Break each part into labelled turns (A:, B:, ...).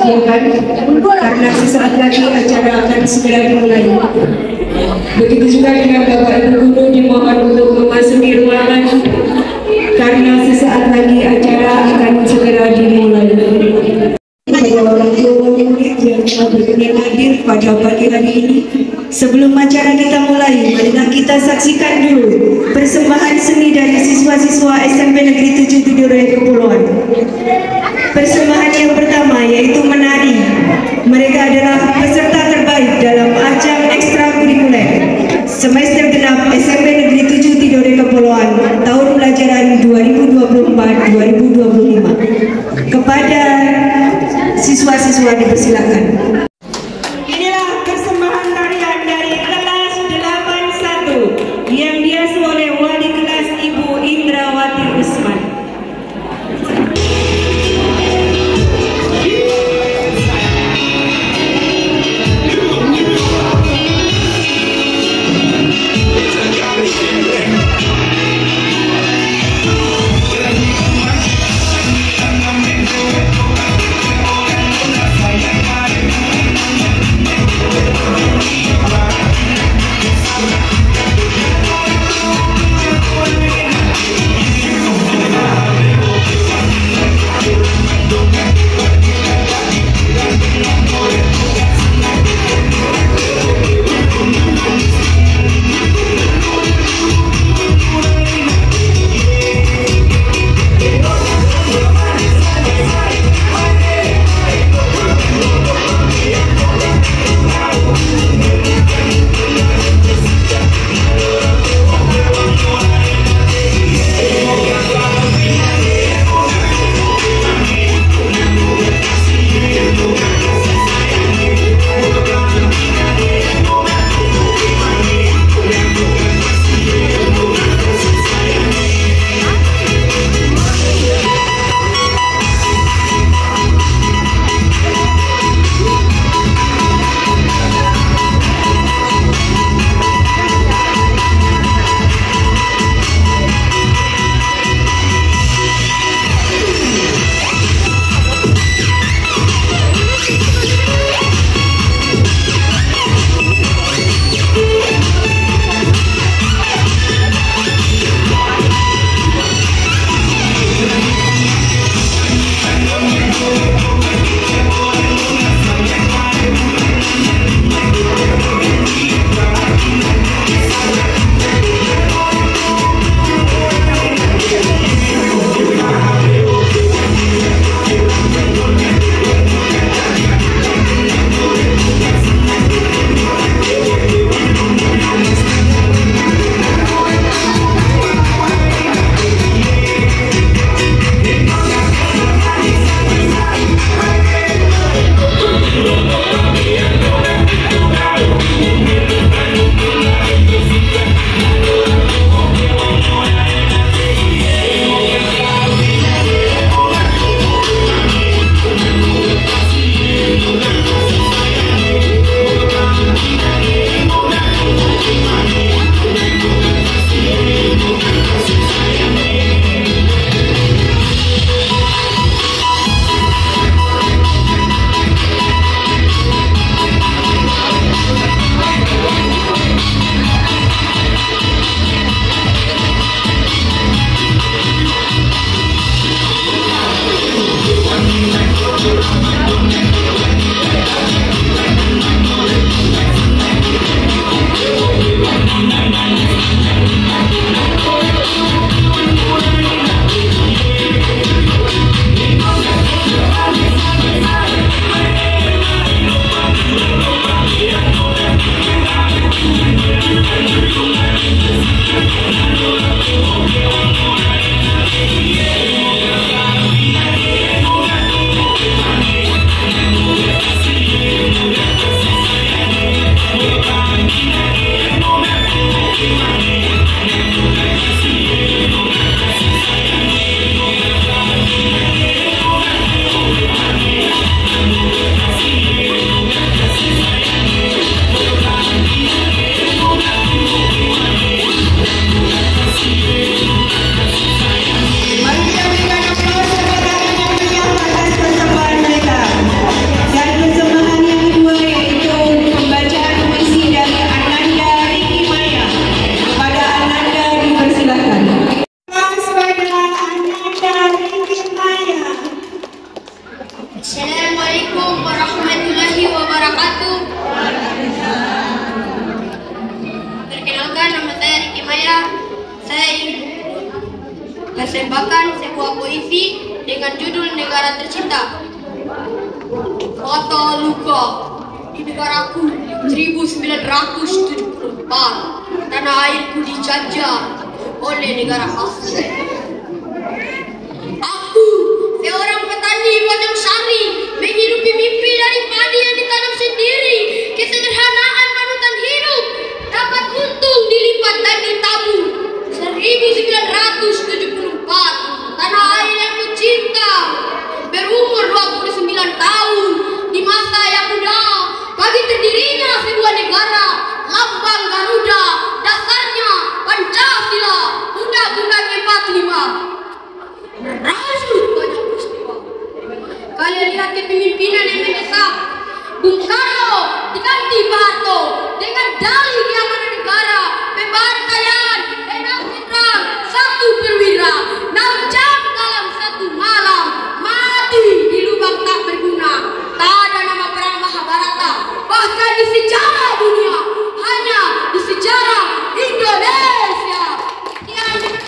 A: Ya kan? Karena sesaat lagi acara akan segera dimulai. Begitu juga dengan Bapak Ibu Guru dimohon untuk memasuki ruangan karena sesaat lagi acara akan segera dimulai. Pada orang tua murid yang telah berkenan hadir pada pagi hari ini, sebelum acara kita mulai, marilah kita saksikan dulu persembahan seni dari siswa-siswa SMP Negeri 7 Tidore Kepulauan. Persembahan yang pertama yaitu menari. Mereka adalah peserta terbaik dalam ajang ekstrakurikuler semester genap SMP Negeri 7 Tidore Kepulauan tahun pelajaran 2024-2025. Kepada siswa-siswa dipersilakan. Inilah persembahan tarian dari kelas 81 yang diasuh oleh wali kelas Ibu Indrawati Usman.
B: Persembahkan sebuah puisi dengan judul Negara Tercinta. Kata luka di negaraku 1974, tanah airku dijajah oleh negara asing. Aku, seorang petani Bojong Sari, menghidupi mimpi dari padi yang ditanam sendiri. Kesederhanaan panutan hidup dapat untung dilipat dan ditabung. 1974, tanah air yang kucinta, berumur 29 tahun, di masa yang muda, bagi terdirinya sebuah negara, lambang Garuda, dasarnya Pancasila, Undang-Undang 45. Berhasut banyak peristiwa. Kalian lihat kepemimpinan yang mendesak. Bung Karno diganti Pak Harto dengan dalih keamanan negara, pembarkaian, enam jenderal, 1 perwira, 6 jam dalam 1 malam, mati di lubang tak berguna. Tak ada nama perang Mahabharata, bahkan di sejarah dunia, hanya di sejarah Indonesia.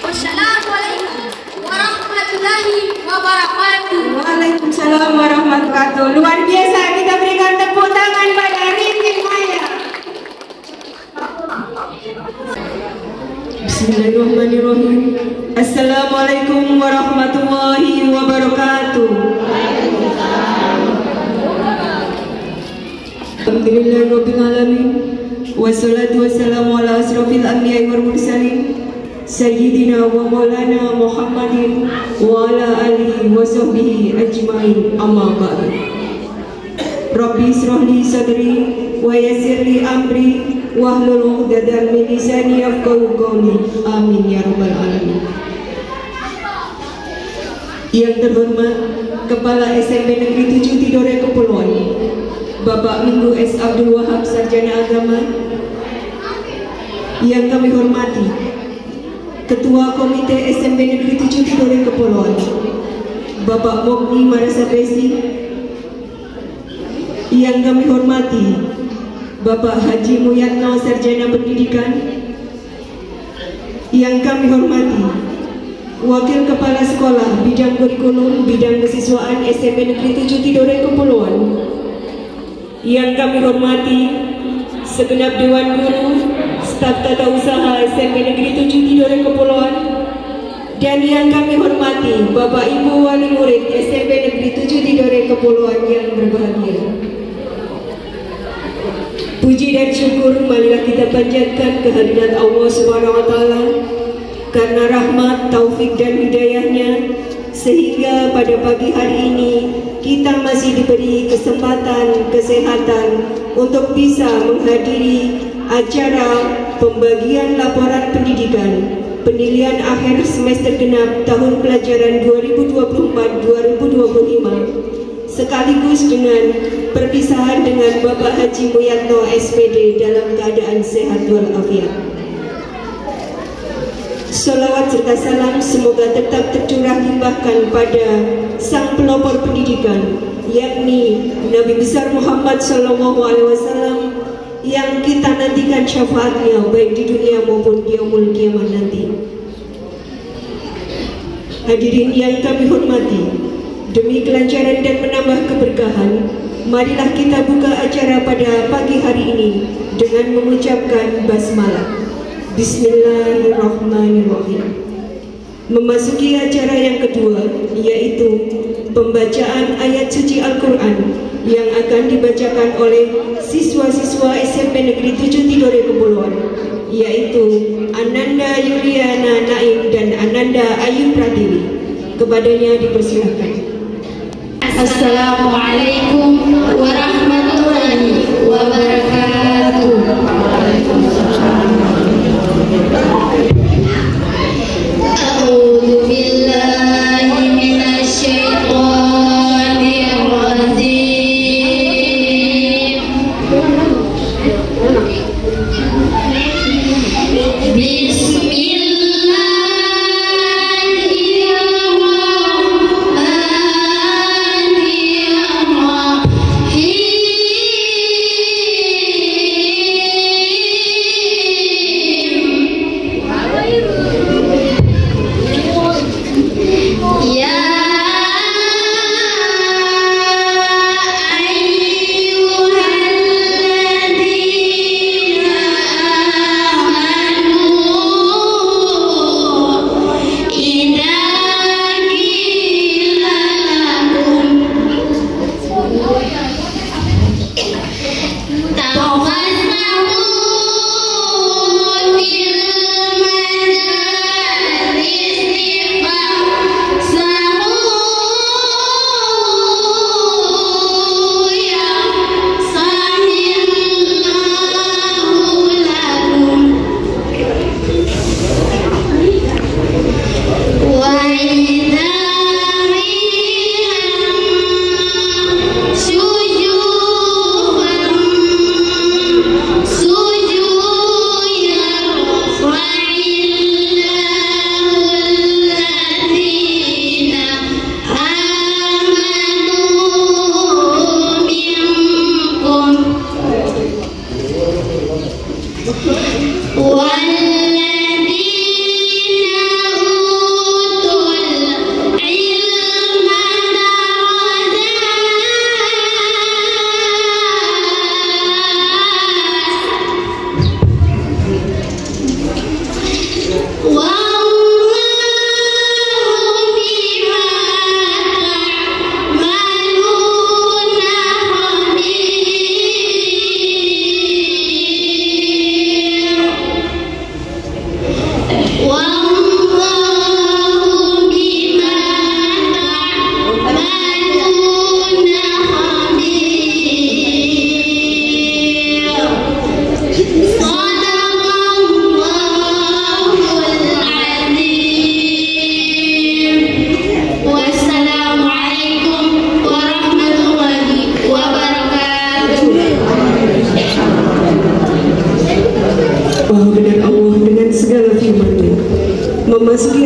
B: Wassalamualaikum warahmatullahi wabarakatuh.
A: Waalaikumsalam warahmatullahi wabarakatuh. Luar biasa, kita berikan tepuk tangan pada Rifki Maya. Bismillahirrahmanirrahim. Assalamualaikum warahmatullahi wabarakatuh. Alhamdulillahirabbil alamin. Wassalatu wassalamu ala asrofil anbiya'i wal mursalin Sayyidina wa maulana Muhammadin wa ala alihi wa sahbihi ajmain, amma ba'du. Rabbi israhli sadri wa yassirli amri wahlul 'uqdatam min lisani yafqahu qawli. Amin ya rabbal alamin. Yang terhormat Kepala SMP Negeri 7 Tidore Kepulauan, Bapak Minggu S. Abdul Wahab, Sarjana Agama. Yang kami hormati Ketua Komite SMP Negeri 7 Tidore Kepulauan, Bapak Mokni Marasabesi. Yang kami hormati Bapak Haji Muyatno, Sarjana Pendidikan. Yang kami hormati Wakil Kepala Sekolah Bidang Kurikulum Bidang Kesiswaan SMP Negeri 7 Tidore Kepulauan. Yang kami hormati segenap Dewan Guru, staf tata usaha SMP Negeri 7 Tidore Kepulauan, dan yang kami hormati Bapak Ibu Wali Murid SMP Negeri 7 Tidore Kepulauan yang berbahagia. Puji dan syukur marilah kita panjatkan kehadirat Allah Subhanahu wa taala karena rahmat, taufik dan hidayahnya, sehingga pada pagi hari ini kita masih diberi kesempatan, kesehatan untuk bisa menghadiri acara pembagian laporan pendidikan penilaian akhir semester genap tahun pelajaran 2024-2025 sekaligus dengan perpisahan dengan Bapak Haji Muyatno SPD dalam keadaan sehat walafiat. Salawat serta salam semoga tetap tercurah limpahkan pada sang pelopor pendidikan, yakni Nabi besar Muhammad SAW, yang kita nantikan syafaatnya baik di dunia maupun di yaumul kiamat nanti. Hadirin yang kami hormati, demi kelancaran dan menambah keberkahan, marilah kita buka acara pada pagi hari ini dengan mengucapkan basmalah. Bismillahirrahmanirrahim. Memasuki acara yang kedua, yaitu pembacaan ayat suci Al-Quran yang akan dibacakan oleh siswa-siswa SMP Negeri 7 Tidore Kepulauan, yaitu Ananda Yuliana Naim dan Ananda Ayu Pratiwi. Kepadanya dipersilahkan.
B: Assalamualaikum warahmatullahi wabarakatuh. A'udzu billahi minasy syaithanir rajim. Bismillahirrahmanirrahim.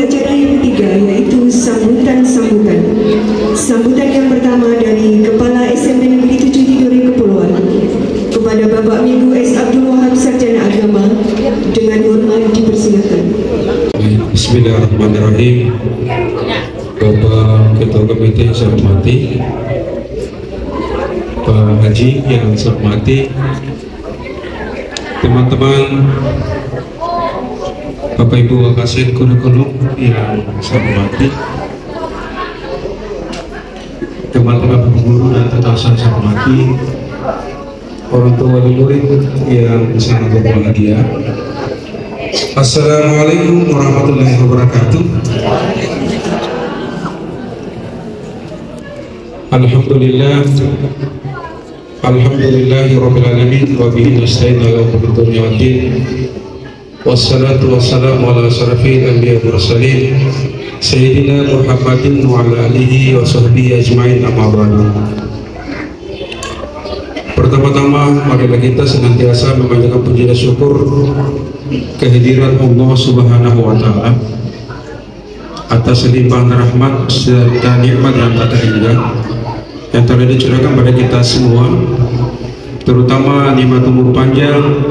A: acara yang ketiga, yaitu sambutan-sambutan. Sambutan yang pertama dari Kepala SMP Negeri 7 Tidore Kepulauan kepada Bapak Minggu S. Abdul Wahab, Sarjana Agama, dengan hormat dipersilakan.
C: Bismillahirrahmanirrahim. Bapak Ketua Komite yang saya hormati, Pak Haji yang saya hormati, teman-teman Bapak Ibu Wakasih Kurikulum yang saya hormati, teman-teman guru dan tetasan saya hormati, orang tua wali murid yang sangat berbahagia. Assalamualaikum warahmatullahi wabarakatuh. Alhamdulillahirabbil alamin wa bihi nasta'in ala umuri dunya waddin. Wassalatu wassalamu ala asyrafil anbiya'i wal mursalin sayyidina Muhammadin wa ala alihi wa sahbihi ajmain, amma ba'du. Pertama-tama marilah kita senantiasa memanjatkan puji dan syukur kehadiran Allah Subhanahu wa taala atas limpahan rahmat serta nikmat yang tak terhingga yang telah dicurahkan pada kita semua, terutama nikmat umur panjang,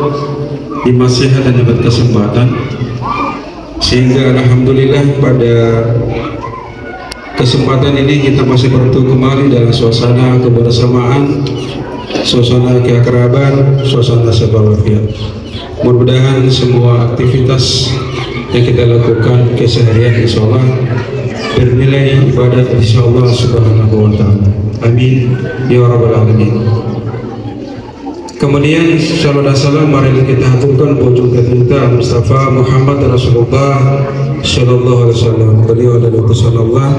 C: nikmat sehat dan nikmat kesempatan, sehingga alhamdulillah pada kesempatan ini kita masih bertemu kembali dalam suasana kebersamaan, suasana keakraban, suasana sebahagia. Mudah-mudahan semua aktivitas yang kita lakukan keseharian insyaallah bernilai ibadat insyaallah subhanahu wa ta'ala. Amin ya rabbal alamin. Kemudian salam dan salam marilah kita haturkan wujud kita Mustafa Muhammad Rasulullah sallallahu alaihi wasallam. Beliau adalah utusan Allah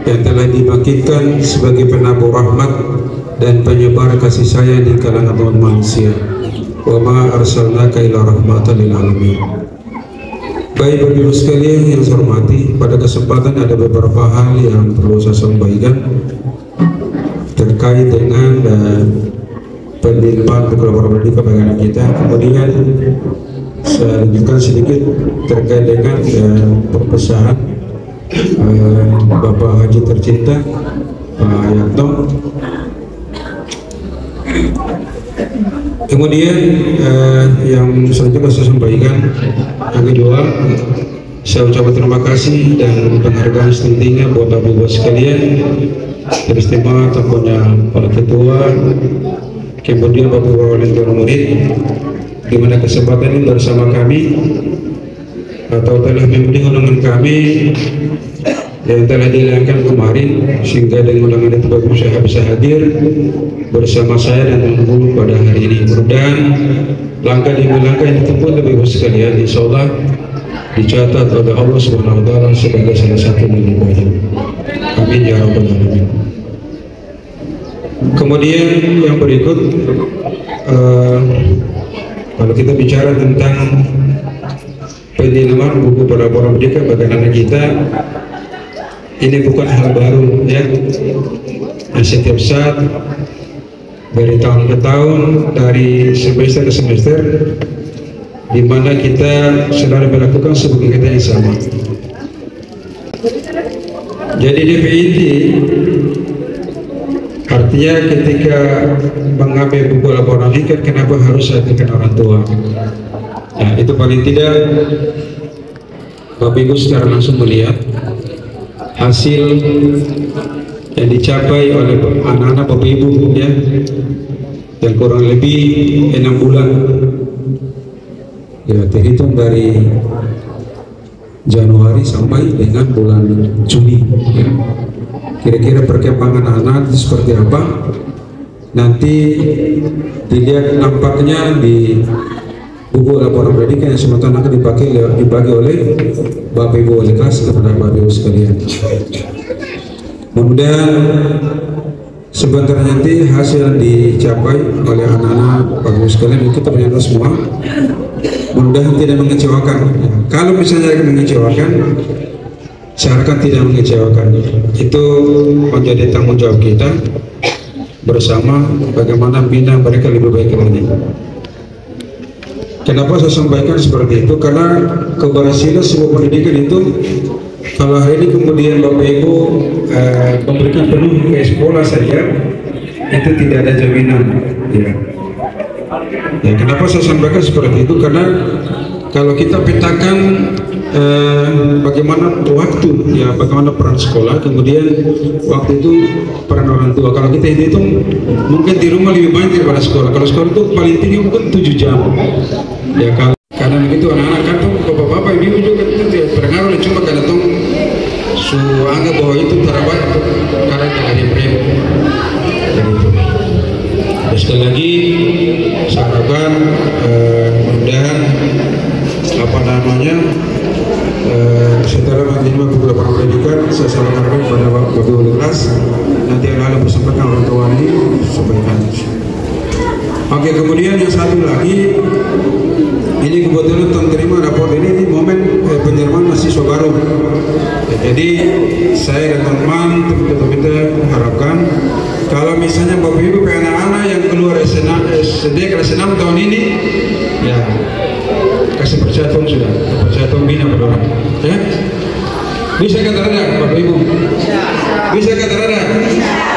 C: yang telah dibangkitkan sebagai penabur rahmat dan penyebar kasih sayang di kalangan manusia. Wa ma arsalnaka illa rahmatan lil alamin. Baik Bapak Ibu sekalian yang saya hormati, pada kesempatan ada beberapa hal yang perlu saya sampaikan terkait dengan penerimaan kepala pendidikan bagi anak kita. Kemudian saya lanjutkan sedikit terkait dengan perpecahan Bapak Haji tercinta Pak Yanto. Kemudian yang selanjutnya saya sampaikan, yang kedua, saya ucapkan terima kasih dan penghargaan setinggi-tingginya buat Bapak Ibu sekalian, teristimewa tentunya para ketua, kemudian Bapak Ibu wali murid, di mana kesempatan ini bersama kami atau telah memberi undangan kami yang telah dilangkan kemarin, sehingga dengan undangan itu Bapak Ibu bisa hadir bersama saya dan teman-teman pada hari ini. Mudah-mudahan langkah demi langkah yang ditempuh Bapak Ibu sekalian insyaallah dicatat oleh Allah Subhanahu wa taala sebagai salah satu dari ibadah. Amin ya rabbal alamin. Kemudian yang berikut, kalau kita bicara tentang penerimaan buku pelaporan pendidikan bagi anak kita, ini bukan hal baru ya. Setiap saat dari tahun ke tahun, dari semester ke semester, di mana kita selalu melakukan sebuah kegiatan yang sama. Jadi DPIT artinya ketika mengambil buku laporan pendidikan, kenapa harus hadirkan orang tua? Nah, itu paling tidak Bapak Ibu secara langsung melihat hasil yang dicapai oleh anak-anak Bapak Ibu ya, yang kurang lebih 6 bulan ya, terhitung dari Januari sampai dengan bulan Juni ya. Kira-kira perkembangan anak seperti apa nanti dilihat nampaknya di buku laporan pendidikan yang sementara akan dibagi oleh Bapak Ibu wali kelas kepada Bapak Ibu sekalian. Mudah-mudahan sebentar nanti hasil dicapai oleh anak-anak Bapak Ibu sekalian itu ternyata semua mudah-mudahan tidak mengecewakan. Kalau misalnya mengecewakan, saya harapkan tidak mengecewakan. Itu menjadi tanggung jawab kita bersama bagaimana bina mereka lebih baik lagi. Kenapa saya sampaikan seperti itu? Karena keberhasilan sebuah pendidikan itu Kalau hari ini kemudian Bapak Ibu memberikan penuh ke sekolah saja, itu tidak ada jaminan. Ya. Ya, kenapa saya sampaikan seperti itu? Karena kalau kita petakan bagaimana waktu, ya bagaimana peran sekolah, kemudian waktu itu peran orang tua. Kalau kita hitung, mungkin di rumah lebih banyak daripada sekolah. Kalau sekolah itu paling tinggi mungkin 7 jam. Ya karena begitu anak-anak kantor, bapak-bapak, ibu juga itu pengaruh cuma karena tong anggap bahwa itu terabat karena dari premi. Sekali lagi saya harapkan mudah-mudahan setelah menerima beberapa pendidikan, saya sampaikan pada Bapak Wali kelas, nanti anak-anak bersempatkan orang tua ini sebaiknya. Oke, kemudian yang satu lagi, ini kebetulan teman terima rapor ini momen penyerahan mahasiswa baru. Jadi saya dan teman-teman kita harapkan kalau misalnya Bapak Ibu anak-anak yang keluar SD kelas 6 tahun ini, ya kasih percaya Tuhan sudah, percaya Tuhan bina pada orang. Ya? Bisa kata ada Bapak Ibu? Bisa kata ada?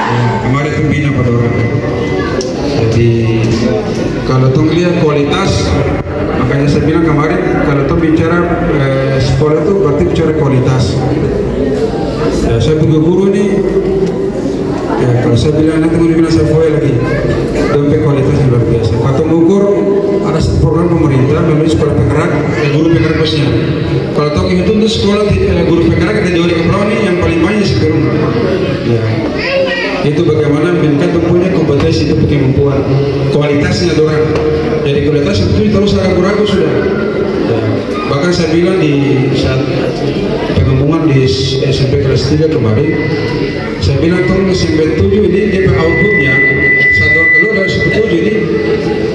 C: Ya, kemarin Tuhan bina pada orang. Jadi kalau Tuhan lihat kualitas, makanya saya bilang kemarin kalau Tuhan bicara sekolah itu berarti bicara kualitas. Ya, saya punya guru ini. Ya, kalau saya bilang nanti mau bilang saya foya lagi, dompet kualitasnya luar biasa. Kalau mengukur ada satu program pemerintah melalui sekolah penggerak, guru penggerak bosnya. Kalau tahu itu untuk sekolah guru penggerak kita jauh di Kepulauan ini yang paling banyak sekarang. Ya, itu bagaimana meningkat punya kompetensi itu punya kemampuan, kualitasnya orang. Jadi kualitas itu terus ragu-ragu sudah. Ya, bahkan saya bilang di saat pengembangan di SMP kelas 3 kemarin, saya bilang tuh SMP 7 ini DP outputnya satu orang keluar dari SMP 7 ini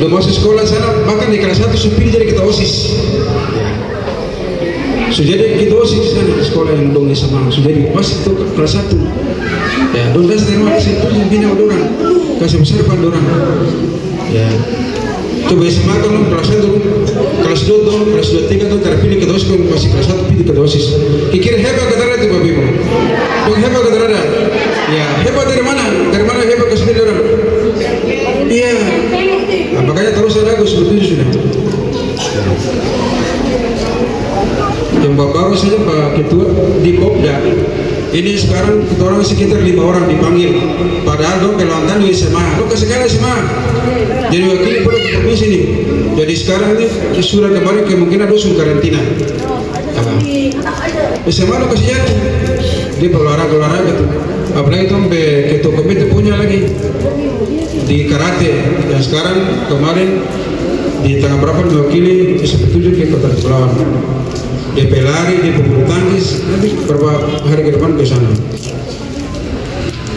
C: udah masuk sekolah sana, bahkan di kelas 1 supir jadi kita OSIS. Sudah jadi kita OSIS di sana sekolah yang dong di Semang, sudah jadi masuk ke kelas 1. Ya, dong dah terima SMP 7 yang bina orang, kasih besar pandorang. Ya. Coba SMA kan kelas 1, kelas 2 tuh, kelas 2-3 tuh terpilih ke dosis, masih kelas 1 pilih ke dosis. Kira hebat kata ada tuh Bapak Ibu. Dong hebat kata ada. Ya, hebat dari mana? Dari mana hebat ke sendiri orang? Iya. Nah, makanya terus ada aku sebetulnya sudah. Yang baru saja Pak Ketua di Popda. Ini sekarang kita orang sekitar 5 orang dipanggil. Padahal dong kelantan di SMA. Lo kasih kali SMA. Jadi wakil pun di sini. Jadi sekarang ini sudah kemarin kemungkinan dosun karantina. SMA lo kasih jatuh. Dia olahraga tuh. Apalagi tuh ketua komite punya lagi di karate. Dan sekarang kemarin di tanggal berapa mewakili sebetulnya ke Kota Kepulauan. Dia pelari, dia pebulu tangkis, nanti beberapa hari ke depan ke sana.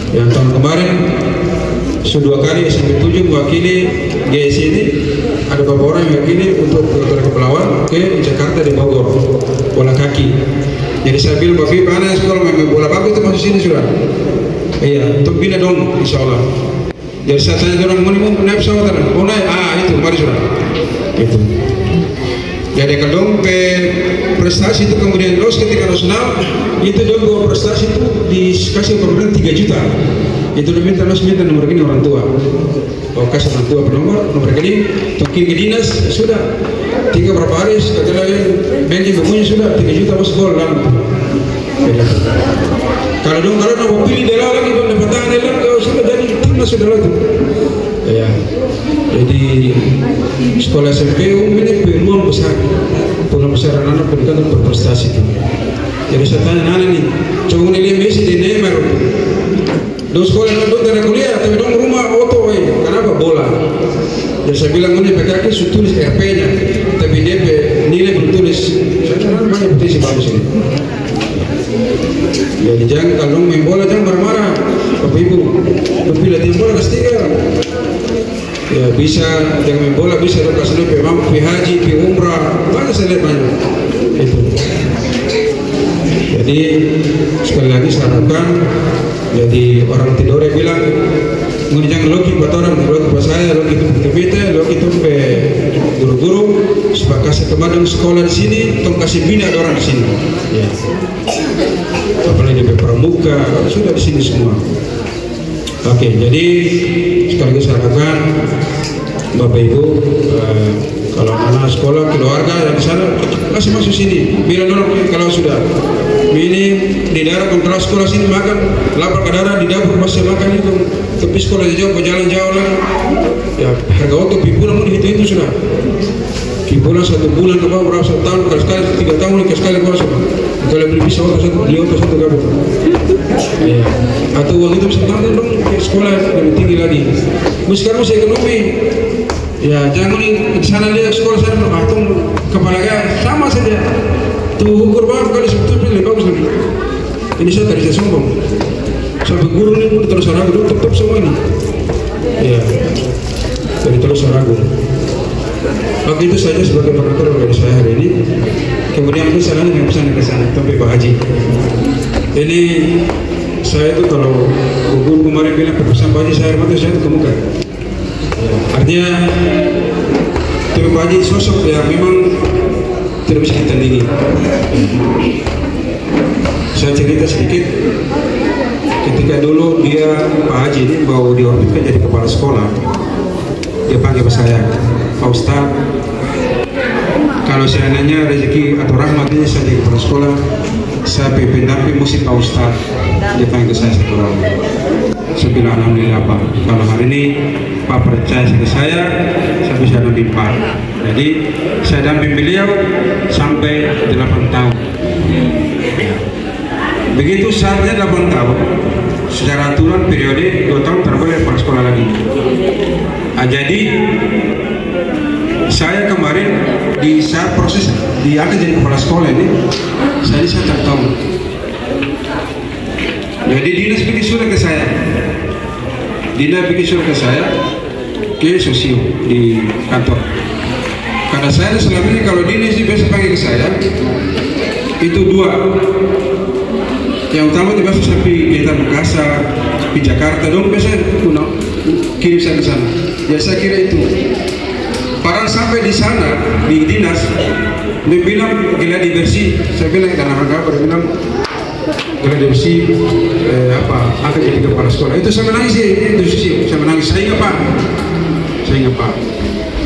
C: Yang tahun kemarin sudah 2 kali SMP 7 mewakili GSI ini, ada beberapa orang yang mewakili untuk Kota Kepulauan ke Jakarta di Bogor, bola kaki. Jadi saya bilang Bapak Ibu anak sekolah main bola bagus itu masuk sini sudah. Iya, untuk bina dong, insya Allah. Jadi saya tanya orang mau naik pesawat, oh naik, itu mari sudah. Itu. Jadi kalau prestasi itu kemudian lolos ketika nasional, itu dong bahwa prestasi itu dikasih pemerintah 3 juta. Itu udah minta nomor rekening orang tua. Oh kasih orang tua nomor rekening, tokin ke dinas sudah. 3 berapa hari setelah bensin bunyi sudah 3 juta masuk gol dalam. Kalau mau pilih dia lagi dong dapat tangan dia kalau sudah jadi timnas sudah lah tuh. Ya, jadi sekolah SMP ini peluang besar anak-anak pendidikan berprestasi itu. Jadi saya tanya anak nih, coba nih Messi di Neymar, dong sekolah dong dari kuliah, tapi dong rumah auto, kenapa bola? Jadi saya bilang ini PKK sudah tulis RP-nya, tapi dia nilai belum tulis. Saya bilang banyak potensi bagus ini. Jadi jangan kalau main bola jangan marah-marah, Bapak Ibu. Lebih latihan bola kelas 3. Ya bisa yang main bola bisa dong kasih lebih memang pi haji, pi umrah, banyak saya lihat banyak. Itu. Jadi sekali lagi saya harapkan jadi orang Tidore bilang mungkin jangan logi buat orang, logi buat saya, logi itu kita, logi itu guru-guru supaya kasih teman sekolah di sini, tong kasih bina orang di sini. Ya. pramuka sudah di sini semua. Oke, jadi sekaligus saya harapkan Bapak Ibu, kalau anak sekolah, keluarga dari sana masih masuk sini. Bilang orang kalau sudah ini di daerah kontrol sekolah sini makan lapar ke daerah di dapur masih makan itu. Tapi sekolah jauh, jalan-jauh lah. Ya harga untuk pipulan itu sudah. Pipulan 1 bulan ke bawah berapa tahun, sekali 3 tahun sekali puasa. Kalau beli pisau beli otot 1 gabung. Ya. Atau uang itu bisa tambah dong ke sekolah lebih tinggi lagi. Sekarang masih ekonomi. Ya jangan di sana dia sekolah sana patung kepala sama saja. Tuh ukur banget kali sebetulnya lebih bagus lagi. Ini saya tadi saya sombong. Sampai guru ini pun terus ragu tetap semua ini. Ya. Jadi terus ragu. Maka itu saja sebagai pengatur bagi saya hari ini. Kemudian itu saya yang pesan ke sana sampai Pak Haji. Ini saya itu kalau guru kemarin bilang pesan Pak Haji saya itu kemuka. Artinya Pak Haji sosok yang memang tidak bisa ditandingi. Saya cerita sedikit. Ketika dulu dia Pak Haji ini baru diorbitkan jadi kepala sekolah, dia panggil saya, Pak Ustadz, kalau saya nanya rezeki atau rahmat ini saya jadi kepala sekolah, saya pimpin damping musim Pak Ustadz. Dia panggil saya satu orang. Saya bilang alhamdulillah Pak, kalau hari ini Pak percaya ke saya bisa damping Pak. Jadi saya damping beliau sampai 8 tahun. Begitu saatnya 8 tahun, secara aturan periode 2 tahun terboleh kepala sekolah lagi. Jadi saya kemarin di saat proses diangkat jadi kepala sekolah ini, saya 1 tahun. Jadi dinas bikin surat ke saya, ke sosio di kantor. Karena saya selama ini kalau dinas ini biasa panggil ke saya, itu 2. Yang utama itu biasa sampai kita Makassar, di Jakarta, dong biasa kirim saya ke sana. Ya saya kira itu. Padahal sampai di sana di dinas, dia bilang geladi bersih. Saya bilang karena mereka bilang geladi bersih angkat jadi kepala sekolah. Itu saya menangis saya menangis. Saya ingat Pak.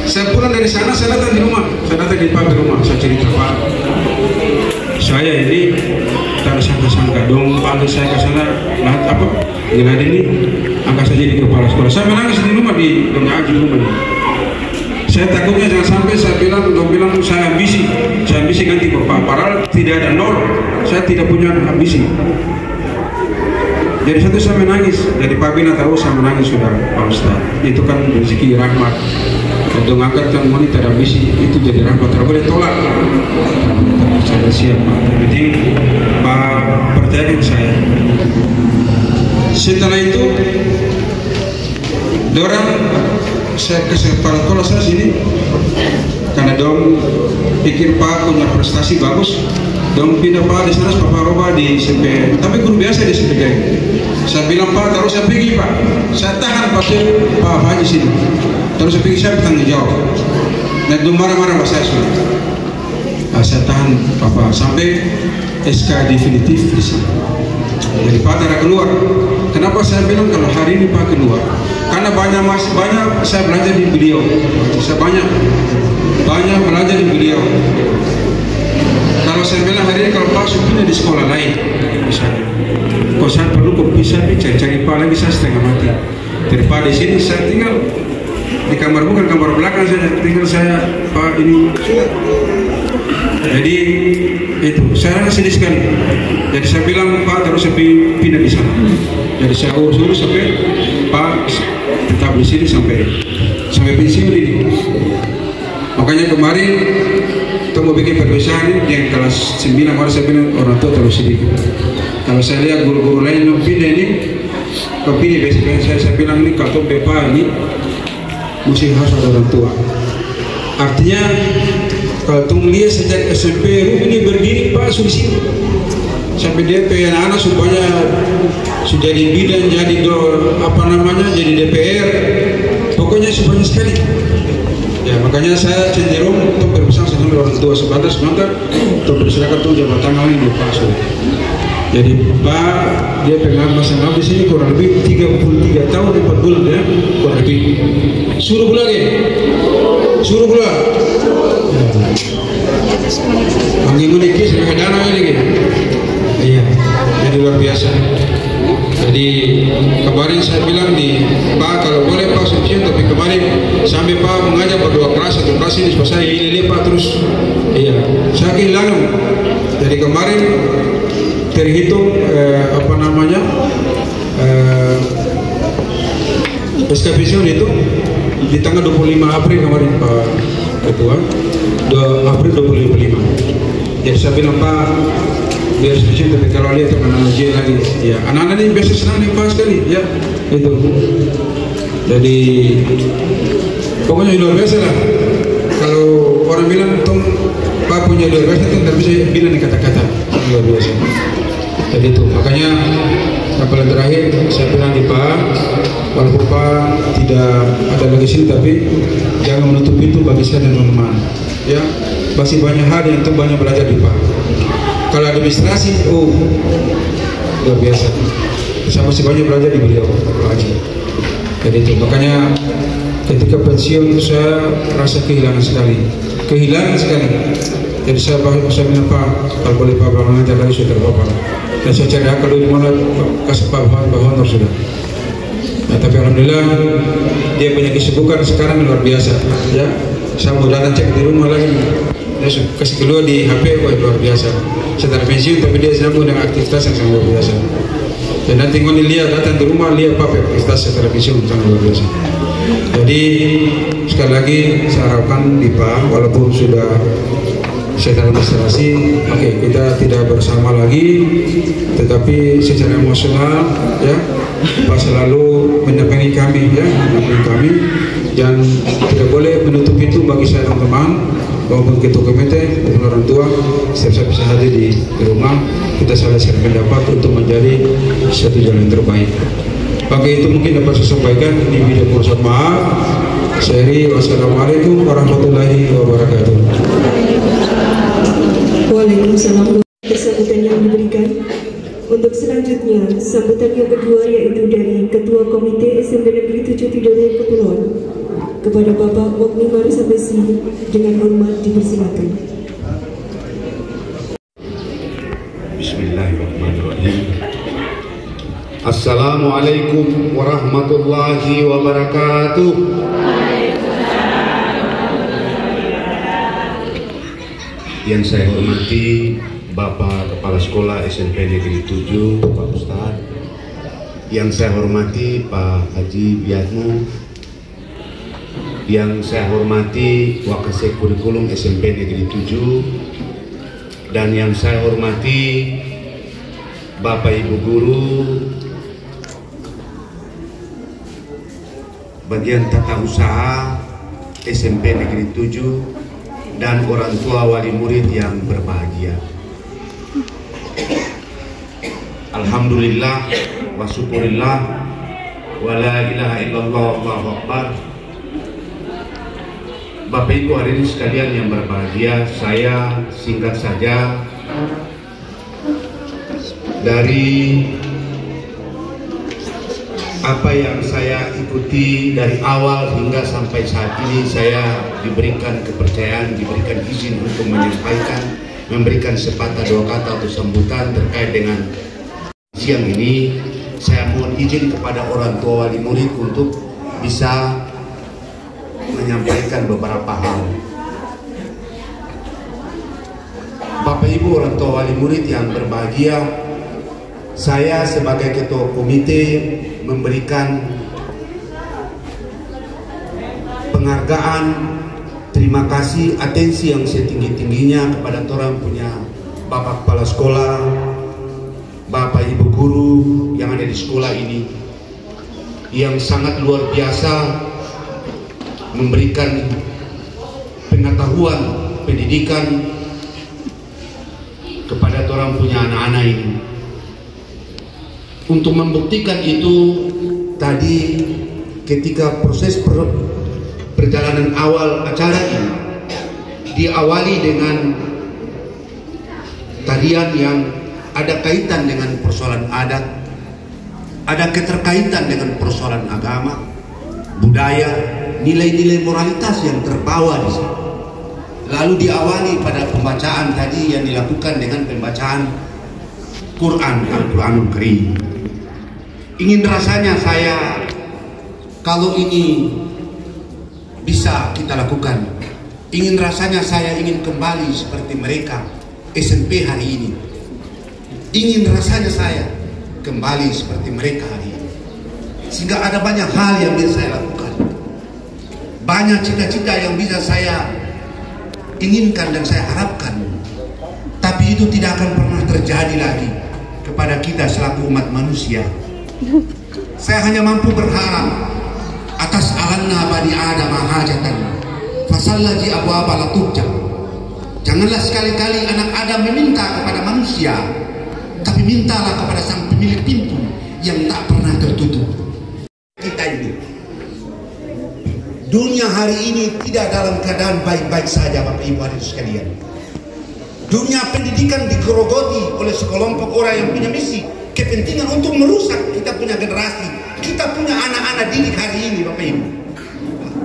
C: Saya pulang dari sana, saya datang di rumah, di rumah, saya cerita Pak. Saya ini tak sangka dong panggil saya ke sana geladi ini angkat saja di kepala sekolah. Saya menangis di rumah di rumah ini. Saya takutnya jangan sampai saya bilang saya ambisi ganti Bapak. Padahal tidak ada nol, saya tidak punya ambisi. Jadi satu saya menangis. Jadi Pak Bina tahu saya menangis sudah Pak Ustadz. Itu kan rezeki rahmat. Untuk mengangkatkan wanita dan ambisi itu jadi rahmat. Tidak boleh tolak. Saya siap Pak. Jadi Pak percaya saya. Setelah itu, dorang saya ke kepala sekolah saya sini karena dong pikir Pak punya prestasi bagus, dong pindah Pak di sana Pak Roba di SMP, tapi guru biasa di SMP. Saya bilang Pak, terus saya pergi Pak, saya tahan Pak Haji sini, terus saya pergi saya bertanggung jawab. Dan dong marah-marah sama saya sudah. Saya tahan Bapak sampai SK definitif di sini. Jadi Pak tidak keluar. Kenapa saya bilang kalau hari ini Pak keluar? Karena banyak saya belajar di beliau. Saya banyak belajar di beliau. Kalau saya bilang hari ini kalau Pak pindah di sekolah lain, misalnya, kalau saya perlu bisa cari Pak lagi saya setengah mati. Daripada di sini saya tinggal di kamar bukan kamar belakang saja, tinggal saya Pak ini sudah. Jadi itu saya sedih sekali. Jadi saya bilang Pak terus saya pindah di sana. Jadi saya urus sampai Pak tetap di sini sampai pensiun ini. Makanya kemarin kita mau bikin perpisahan ini yang kelas 9 kemarin saya bilang orang tua terlalu sedikit. Kalau saya lihat guru-guru lain yang pindah ini, biasanya saya bilang ini kalau Bapak ini mesti harus ada orang tua. Artinya kalau tuh lihat sejak SMP ini berdiri Pak sudah sini sampai dia anak-anak supaya sudah jadi bidan jadi jadi DPR pokoknya sebanyak sekali ya. Makanya saya cenderung untuk berpesan sama orang tua sebentar untuk berserahkan tuh jabatan lain di Pak sudah. Jadi Pak dia pegang masa di sini kurang lebih 33 tahun 4 bulan ya, kurang lebih. Suruh pulang ya, suruh pulang. Angin menikis dengan danau ini gitu. Iya, jadi luar biasa. Jadi kemarin saya bilang di Pak kalau boleh Pak sufisien, tapi kemarin sampai Pak mengajak berdoa keras satu kelas ini supaya saya ini Pak terus. Iya, saya kehilangan. Jadi kemarin terhitung apa namanya SKPSION itu di tanggal 25 April kemarin Pak Ketua, 2 April 2025. Jadi saya bilang Pak biar sedikit, tapi kalau lihat anak-anak J lagi, ya anak-anak ini biasa senang nih Pak sekali, ya itu. Jadi pokoknya luar biasa lah. Kalau orang bilang tong Pak punya luar biasa, itu nggak bisa bilang kata-kata luar biasa. Jadi itu makanya kapal terakhir saya bilang di Pak, walaupun Pak tidak ada lagi sini, tapi jangan menutup pintu bagi saya dan teman-teman. Ya masih banyak hal yang banyak belajar di Pak. Kalau administrasi, oh luar biasa. Saya masih banyak belajar di beliau, Pak Haji. Jadi itu makanya ketika pensiun saya rasa kehilangan sekali. Jadi saya bilang Pak, kalau boleh Pak mengajar lagi sudah Bapak. Dan saya cari akal di mana kasih Pak Honor sudah. Nah, tapi alhamdulillah dia punya kesibukan sekarang luar biasa. Ya, saya mau datang cek di rumah lagi. Dia kasih keluar di HP, wah luar biasa. Setelah pensiun tapi dia sambung dengan aktivitas yang sangat luar biasa. Dan nanti kalau lihat datang di rumah lihat Pak aktivitas setelah pensiun sangat luar biasa. Jadi sekali lagi saya harapkan di Pak, walaupun sudah secara administrasi, oke, kita tidak bersama lagi, tetapi secara emosional ya Pak selalu mendampingi kami ya, dan tidak boleh menutup pintu bagi saya teman-teman maupun ketua komite maupun orang tua. Setiap saya bisa hadir di rumah, kita saling share pendapat untuk menjadi satu jalan yang terbaik. Pakai itu mungkin dapat saya sampaikan di video kursus. Maaf, saya wassalamualaikum warahmatullahi wabarakatuh.
A: Waalaikumsalam sambutan yang diberikan. Untuk selanjutnya, sambutan yang kedua yaitu dari Ketua Komite SMP Negeri 7 Tidore Kepulauan kepada Bapak Mokni Marisabesi dengan hormat dipersilakan.
D: Bismillahirrahmanirrahim. Assalamualaikum warahmatullahi wabarakatuh. Yang saya hormati Bapak Kepala Sekolah SMP Negeri 7, Pak Ustadz. Yang saya hormati Pak Haji Biatmu. Yang saya hormati Wakasek Kurikulum SMP Negeri 7. Dan yang saya hormati Bapak Ibu Guru bagian tata usaha SMP Negeri 7 dan orang tua wali murid yang berbahagia. Alhamdulillah wa syukurillah wa la ilaha illallah Allahu akbar. Bapak Ibu hadirin sekalian yang berbahagia, saya singkat saja dari apa yang saya ikuti dari awal hingga sampai saat ini. Saya diberikan kepercayaan, diberikan izin untuk menyampaikan, memberikan sepatah dua kata atau sambutan terkait dengan siang ini. Saya mohon izin kepada orang tua wali murid untuk bisa menyampaikan beberapa hal. Bapak Ibu orang tua wali murid yang berbahagia, saya sebagai ketua komite memberikan penghargaan, terima kasih, atensi yang setinggi-tingginya kepada orang punya Bapak Kepala Sekolah, Bapak Ibu Guru yang ada di sekolah ini, yang sangat luar biasa memberikan pengetahuan, pendidikan kepada orang punya anak-anak ini. Untuk membuktikan itu, tadi ketika proses perjalanan awal acara ini diawali dengan tarian yang ada kaitan dengan persoalan adat, ada keterkaitan dengan persoalan agama, budaya, nilai-nilai moralitas yang terbawa di sini. Lalu diawali pada pembacaan tadi yang dilakukan dengan pembacaan Quran, Al-Quranul Karim. Ingin rasanya saya, kalau ini bisa kita lakukan, ingin rasanya saya ingin kembali seperti mereka SMP hari ini. Ingin rasanya saya kembali seperti mereka hari ini. Sehingga ada banyak hal yang bisa saya lakukan, banyak cita-cita yang bisa saya inginkan dan saya harapkan. Tapi itu tidak akan pernah terjadi lagi kepada kita selaku umat manusia. Saya hanya mampu berharap atas alanna bani Adam hajatan fasallaji abwaba latujja. Janganlah sekali-kali anak Adam meminta kepada manusia, tapi mintalah kepada sang pemilik pintu yang tak pernah tertutup. Kita ini, dunia hari ini tidak dalam keadaan baik-baik saja, Bapak Ibu hadirin sekalian. Dunia pendidikan digerogoti oleh sekelompok orang yang punya misi, kepentingan untuk merusak kita punya generasi, kita punya anak-anak didik hari ini, Bapak Ibu.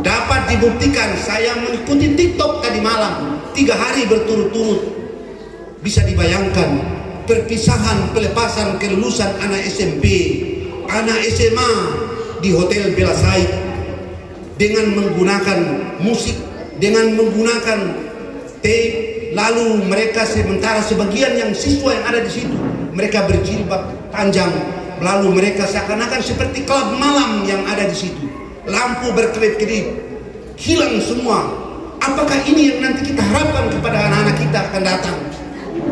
D: Dapat dibuktikan, saya mengikuti TikTok tadi malam 3 hari berturut-turut. Bisa dibayangkan perpisahan, pelepasan kelulusan anak SMP, anak SMA di Hotel Bella Said dengan menggunakan musik, dengan menggunakan tape. Lalu mereka sementara sebagian yang siswa yang ada di situ, mereka berjilbab panjang, lalu mereka seakan-akan seperti klub malam yang ada di situ. Lampu berkedip-kedip, hilang semua. Apakah ini yang nanti kita harapkan kepada anak-anak kita akan datang?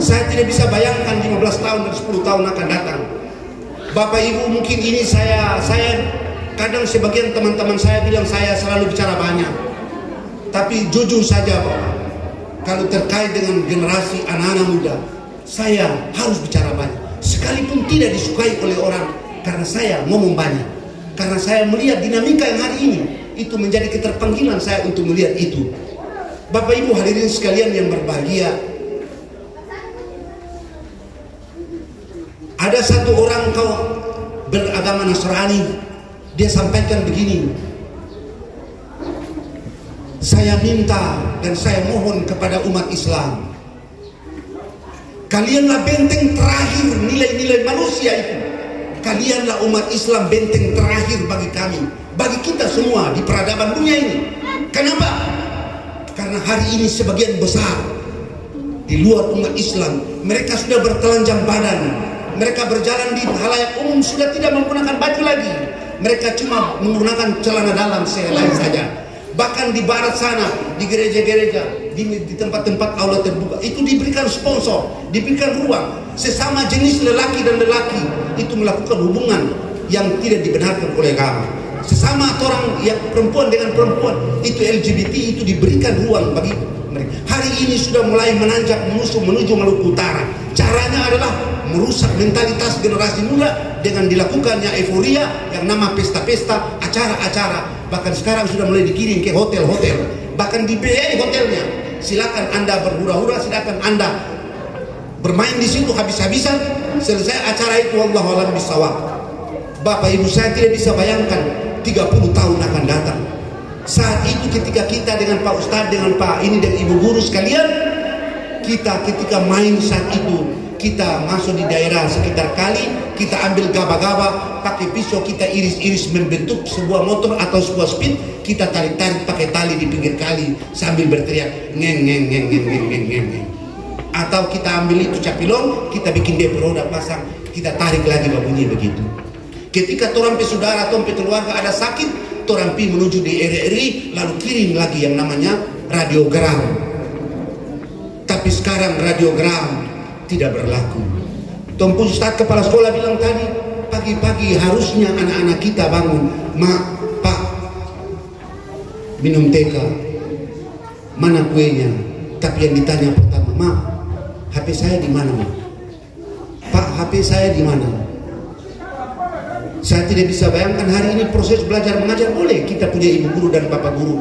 D: Saya tidak bisa bayangkan 15 tahun dan 10 tahun akan datang. Bapak Ibu, mungkin ini saya kadang sebagian teman-teman saya bilang saya selalu bicara banyak. Tapi jujur saja Bapak, kalau terkait dengan generasi anak-anak muda, saya harus bicara banyak. Sekalipun tidak disukai oleh orang, karena saya ngomong banyak. Karena saya melihat dinamika yang hari ini, itu menjadi keterpanggilan saya untuk melihat itu. Bapak Ibu hadirin sekalian yang berbahagia, ada satu orang kau beragama Nasrani, dia sampaikan begini, saya minta dan saya mohon kepada umat Islam, kalianlah benteng terakhir nilai-nilai manusia itu. Kalianlah umat Islam benteng terakhir bagi kami, bagi kita semua di peradaban dunia ini. Kenapa? Karena hari ini sebagian besar di luar umat Islam, mereka sudah bertelanjang badan, mereka berjalan di halayak umum sudah tidak menggunakan baju lagi, mereka cuma menggunakan celana dalam selai saja. Bahkan di barat sana, di gereja-gereja, di tempat-tempat aula terbuka, itu diberikan sponsor, diberikan ruang. Sesama jenis lelaki dan lelaki itu melakukan hubungan yang tidak dibenarkan oleh agama. Sesama orang yang perempuan dengan perempuan, itu LGBT, itu diberikan ruang bagi mereka. Hari ini sudah mulai menanjak menuju Maluku Utara. Caranya adalah merusak mentalitas generasi muda dengan dilakukannya euforia yang nama pesta-pesta, acara-acara. Bahkan sekarang sudah mulai dikirim ke hotel-hotel, bahkan dibiayai hotelnya. Silakan Anda berhura-hura, silakan Anda bermain di situ habis-habisan. Selesai acara itu, wallahu a'lam bishawab. Bapak Ibu, saya tidak bisa bayangkan 30 tahun akan datang. Saat itu ketika kita dengan Pak Ustadz, dengan Pak ini dan Ibu guru sekalian, kita ketika main saat itu, kita masuk di daerah sekitar kali, kita ambil gaba-gaba, pakai pisau kita iris-iris membentuk sebuah motor atau sebuah speed, kita tarik-tarik pakai tali di pinggir kali sambil berteriak ngeng ngeng ngeng ngeng ngeng ngeng ngeng. Atau kita ambil itu capilong, kita bikin dia roda pasang, kita tarik lagi bunyi begitu. Ketika torampi saudara, torampi keluarga ada sakit, torampi menuju di RRI, lalu kirim lagi yang namanya radiogram. Tapi sekarang radiogram tidak berlaku. Tuan Ustadz kepala sekolah bilang tadi, pagi-pagi harusnya anak-anak kita bangun, Mak, Pak, minum TK, mana kuenya? Tapi yang ditanya pertama, Mak, HP saya di mana, Mak? Pak, HP saya di mana? Saya tidak bisa bayangkan hari ini proses belajar mengajar boleh. Kita punya ibu guru dan bapak guru,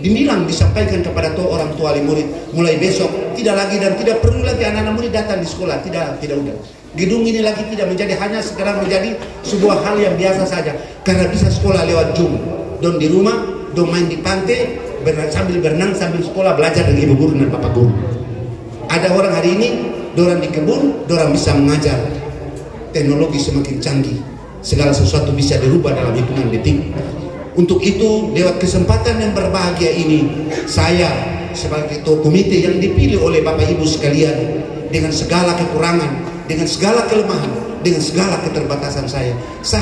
D: dibilang disampaikan kepada orang tua murid, mulai besok tidak lagi dan tidak perlu lagi anak-anak murid datang di sekolah, tidak udah. Gedung ini lagi tidak menjadi hanya sekedar menjadi sebuah hal yang biasa saja, karena bisa sekolah lewat Zoom. Don di rumah, don main di pantai, sambil berenang, sambil sekolah, belajar dengan ibu guru dan bapak guru. Ada orang hari ini, dorang di kebun, dorang bisa mengajar. Teknologi semakin canggih, segala sesuatu bisa dirubah dalam hitungan detik. Untuk itu, lewat kesempatan yang berbahagia ini, saya sebagai ketua komite yang dipilih oleh Bapak Ibu sekalian, dengan segala kekurangan, dengan segala kelemahan, dengan segala keterbatasan saya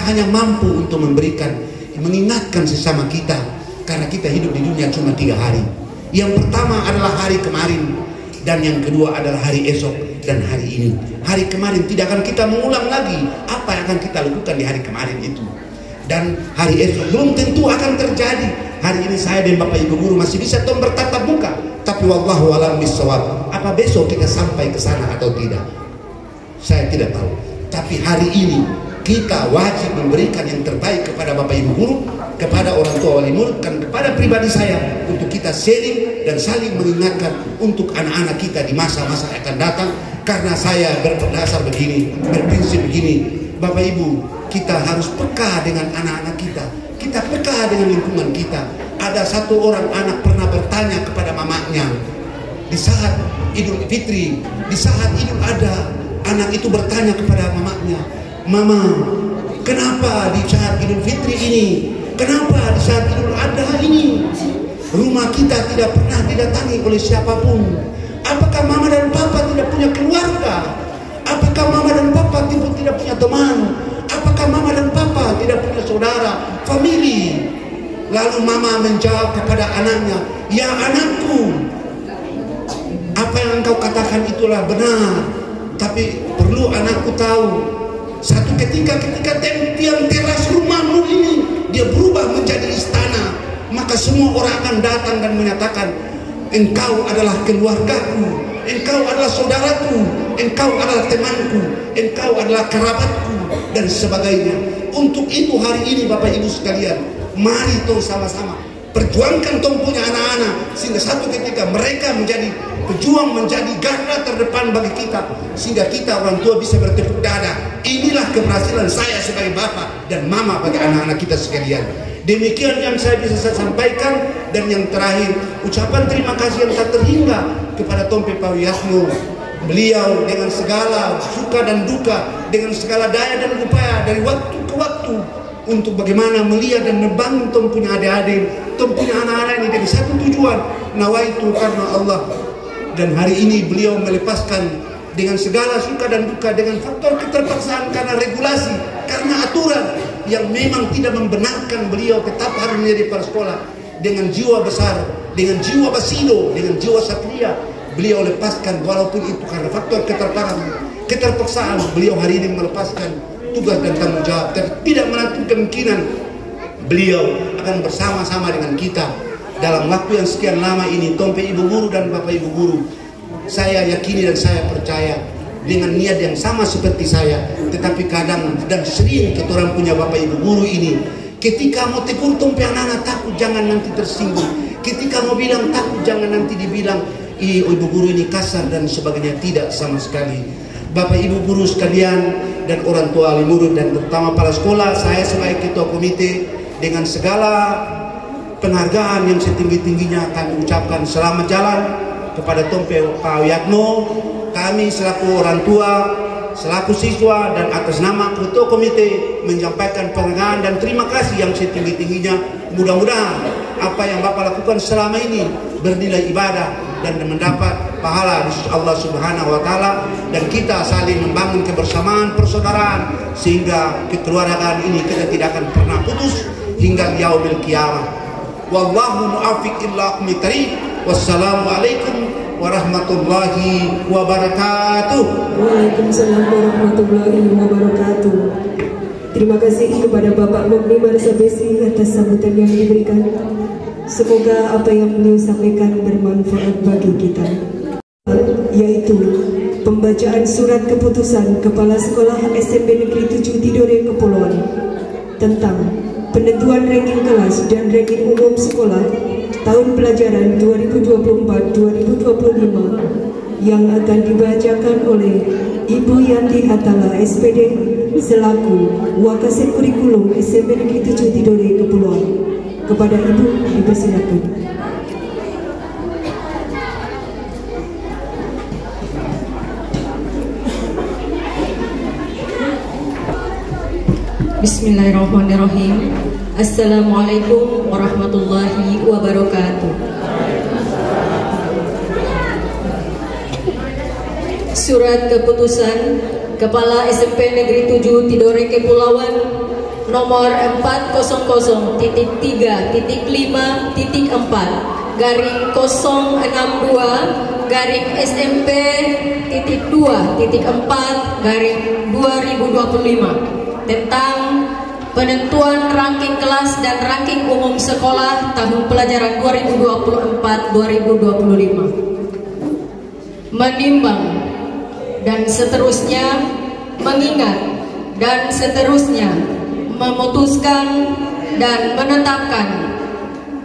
D: hanya mampu untuk mengingatkan sesama kita, karena kita hidup di dunia cuma 3 hari. Yang pertama adalah hari kemarin, dan yang kedua adalah hari esok dan hari ini. Hari kemarin tidak akan kita mengulang lagi apa yang akan kita lakukan di hari kemarin itu, dan hari esok belum tentu akan terjadi. Hari ini saya dan Bapak Ibu guru masih bisa bertatap muka, tapi wallahu a'lam bishawab. Apa besok kita sampai ke sana atau tidak, saya tidak tahu. Tapi hari ini kita wajib memberikan yang terbaik kepada Bapak Ibu guru, kepada orang tua wali murid, dan kepada pribadi saya, untuk kita sharing dan saling mengingatkan untuk anak-anak kita di masa-masa yang akan datang. Karena saya berdasar begini, berprinsip begini, Bapak Ibu, kita harus peka dengan anak-anak kita, kita peka dengan lingkungan kita. Ada satu orang anak pernah bertanya kepada mamanya di saat Idul Fitri, di saat Idul Adha. Anak itu bertanya kepada mamanya, "Mama, kenapa di saat Idul Fitri ini, kenapa di saat Idul Adha ini rumah kita tidak pernah didatangi oleh siapapun? Apakah mama dan papa tidak punya keluarga? Apakah mama dan papa tidak punya teman? Apakah mama dan papa tidak punya saudara, family?" Lalu mama menjawab kepada anaknya, "Ya anakku, apa yang engkau katakan itulah benar. Tapi perlu anakku tahu, satu ketika tiang teras rumahmu ini dia berubah menjadi istana, maka semua orang akan datang dan menyatakan, engkau adalah keluargaku, engkau adalah saudaraku, engkau adalah temanku, engkau adalah kerabatku, dan sebagainya." Untuk itu hari ini Bapak Ibu sekalian, mari tong sama-sama perjuangkan tong punya anak-anak, sehingga satu ketika mereka menjadi pejuang, menjadi garda terdepan bagi kita, sehingga kita orang tua bisa bertepuk dada. Inilah keberhasilan saya sebagai bapak dan mama bagi anak-anak kita sekalian. Demikian yang saya bisa sampaikan. Dan yang terakhir, ucapan terima kasih yang tak terhingga kepada Tompe Pak Wiyatno. Beliau dengan segala suka dan duka, dengan segala daya dan upaya dari waktu ke waktu, untuk bagaimana melihat dan membangun tom punya adik-adik, tom punya anak-anak ini dengan satu tujuan, nawaitu karena Allah. Dan hari ini beliau melepaskan dengan segala suka dan duka, dengan faktor keterpaksaan karena regulasi, karena aturan yang memang tidak membenarkan beliau tetap harus menjadi kepala sekolah. Dengan jiwa besar, dengan jiwa basido, dengan jiwa satria, beliau lepaskan. Walaupun itu karena faktor keterpaksaan, beliau hari ini melepaskan tugas dan tanggung jawab, tapi tidak menutup kemungkinan beliau akan bersama-sama dengan kita dalam waktu yang sekian lama ini. Tompe Ibu guru dan Bapak Ibu guru, saya yakini dan saya percaya dengan niat yang sama seperti saya, tetapi kadang dan sering kita orang punya Bapak Ibu guru ini, ketika mau tegur tompe anak-anak, takut jangan nanti tersinggung. Ketika mau bilang, takut jangan nanti dibilang ibu guru ini kasar dan sebagainya. Tidak sama sekali. Bapak Ibu guru sekalian dan orang tua wali murid dan terutama kepala sekolah, saya sebagai ketua komite dengan segala penghargaan yang setinggi-tingginya kami ucapkan selamat jalan kepada Tompe Pak Wiyatno. Kami selaku orang tua, selaku siswa, dan atas nama ketua komite menyampaikan penghargaan dan terima kasih yang setinggi-tingginya. Mudah-mudahan apa yang Bapak lakukan selama ini bernilai ibadah dan mendapat pahala di Allah Subhanahu wa taala, dan kita saling membangun kebersamaan persaudaraan sehingga kekeluargaan ini kita tidak akan pernah putus hingga yaumil qiyamah. Wallahu muwaffiq ila aqwamit thariq. Wassalamualaikum warahmatullahi wabarakatuh.
A: Waalaikumsalam warahmatullahi wabarakatuh. Terima kasih kepada Bapak Mugni Marsabesi atas sambutan yang diberikan. Semoga apa yang beliau sampaikan bermanfaat bagi kita, yaitu pembacaan surat keputusan Kepala Sekolah SMP Negeri 7 Tidore Kepulauan tentang penentuan ranking kelas dan ranking umum sekolah tahun pelajaran 2024-2025 yang akan dibacakan oleh Ibu Yanti Hatala, SPD selaku Wakasek Kurikulum SMP Negeri 7 Tidore Kepulauan. Kepada Ibu dipersilakan.
E: Bismillahirrahmanirrahim. Assalamualaikum warahmatullahi wabarakatuh. Surat keputusan Kepala SMP Negeri 7 Tidore Kepulauan nomor 400.titik-3.4/2.SMP.4/2025 tentang penentuan ranking kelas dan ranking umum sekolah tahun pelajaran 2024-2025. Menimbang dan seterusnya, mengingat dan seterusnya, memutuskan dan menetapkan.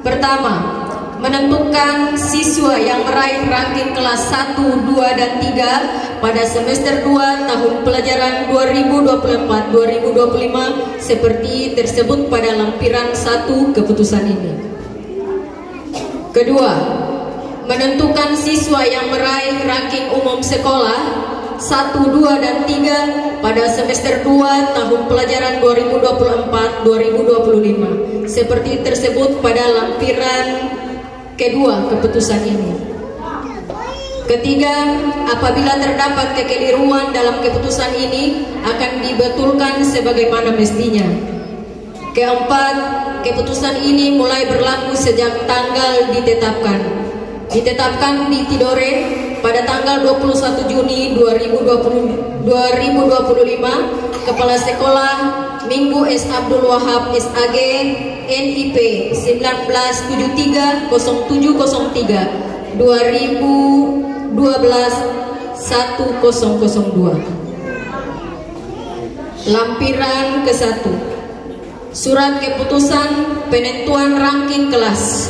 E: Pertama, menentukan siswa yang meraih ranking kelas 1, 2, dan 3 pada semester 2 tahun pelajaran 2024-2025 seperti tersebut pada lampiran 1 keputusan ini. Kedua, menentukan siswa yang meraih ranking umum sekolah 1, 2, dan 3 pada semester 2 tahun pelajaran 2024-2025 seperti tersebut pada lampiran kedua keputusan ini. Ketiga, apabila terdapat kekeliruan dalam keputusan ini akan dibetulkan sebagaimana mestinya. Keempat, keputusan ini mulai berlaku sejak tanggal ditetapkan di Tidore pada tanggal 21 Juni 2025. Kepala Sekolah Minggu S. Abdul Wahab SAG NIP 19730703 2012 1002. Lampiran ke-1, Surat Keputusan Penentuan Ranking Kelas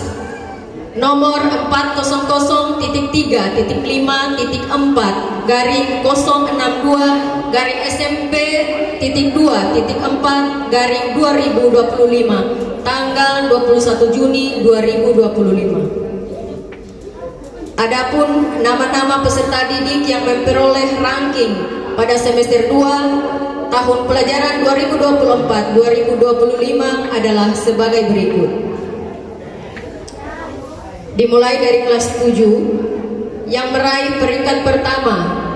E: nomor 400.3.3.4/SMP.2.4/2025 tanggal 21 Juni 2025. Adapun nama-nama peserta didik yang memperoleh ranking pada semester 2 tahun pelajaran 2024-2025 adalah sebagai berikut. Dimulai dari kelas 7 yang meraih peringkat pertama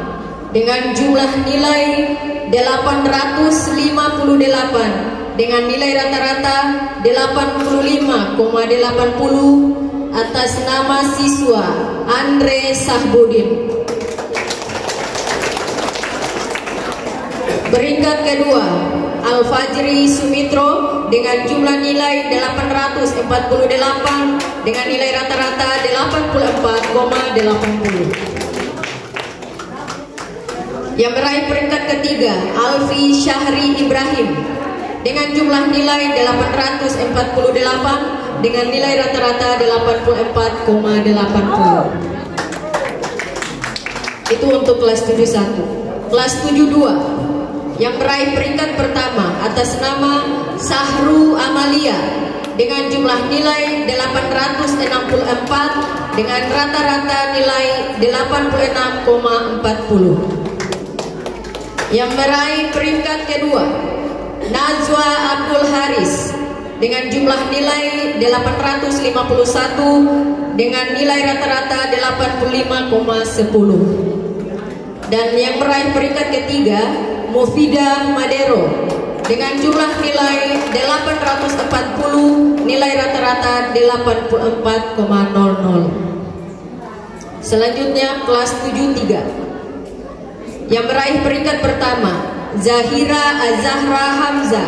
E: dengan jumlah nilai 858 dengan nilai rata-rata 85,80 atas nama siswa Andre Sahbudin. Peringkat kedua Al-Fajri Sumitro dengan jumlah nilai 848 dengan nilai rata-rata 84,80. Yang meraih peringkat ketiga Alfi Syahri Ibrahim dengan jumlah nilai 848 dengan nilai rata-rata 84,80. Itu untuk kelas 71. Kelas 72 yang meraih peringkat pertama atas nama Sahru Amalia dengan jumlah nilai 864 dengan rata-rata nilai 86,40. Yang meraih peringkat kedua Najwa Abdul Haris dengan jumlah nilai 851 dengan nilai rata-rata 85,10. Dan yang meraih peringkat ketiga Mufidah Madero dengan jumlah nilai 840 nilai rata-rata 84,00. Selanjutnya kelas 73 yang meraih peringkat pertama Zahira Azahra Hamzah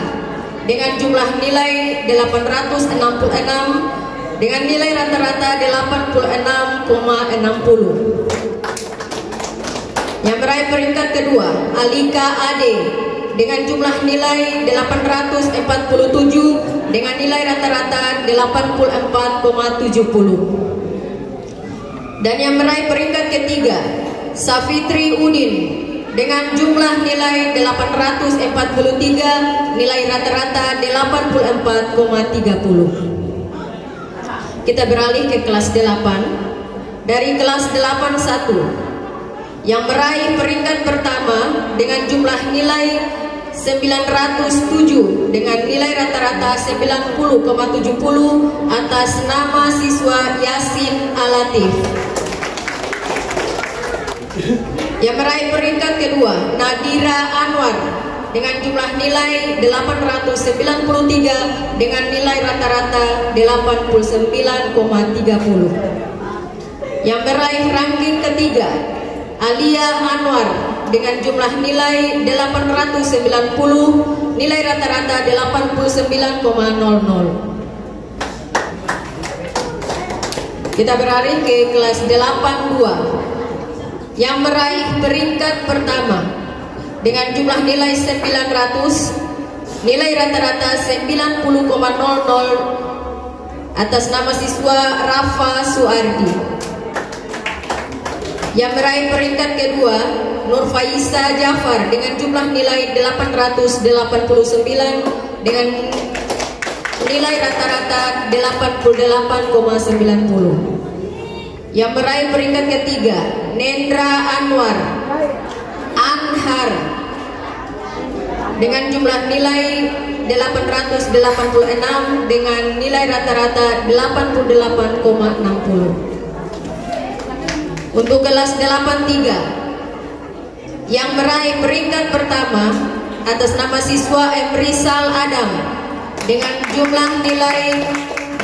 E: dengan jumlah nilai 866 dengan nilai rata-rata 86,60. Yang meraih peringkat kedua Alika Ade dengan jumlah nilai 847 dengan nilai rata-rata 84,70. Dan yang meraih peringkat ketiga Safitri Udin dengan jumlah nilai 843, nilai rata-rata 84,30. Kita beralih ke kelas 8. Dari kelas 81 yang meraih peringkat pertama dengan jumlah nilai 907 dengan nilai rata-rata 90,70 atas nama siswa Yasin Alatif. Yang meraih peringkat kedua Nadira Anwar dengan jumlah nilai 893 dengan nilai rata-rata 89,30. Yang meraih ranking ketiga Alia Anwar dengan jumlah nilai 890, nilai rata-rata 89,00. Kita beralih ke kelas 82 yang meraih peringkat pertama dengan jumlah nilai 900, nilai rata-rata 90,00 atas nama siswa Rafa Suardi. Yang meraih peringkat kedua Nurfaisa Jafar dengan jumlah nilai 889 dengan nilai rata-rata 88,90. Yang meraih peringkat ketiga Nendra Anwar Anhar dengan jumlah nilai 886 dengan nilai rata-rata 88,60. Untuk kelas 83 yang meraih peringkat pertama atas nama siswa Emrisal Adam dengan jumlah nilai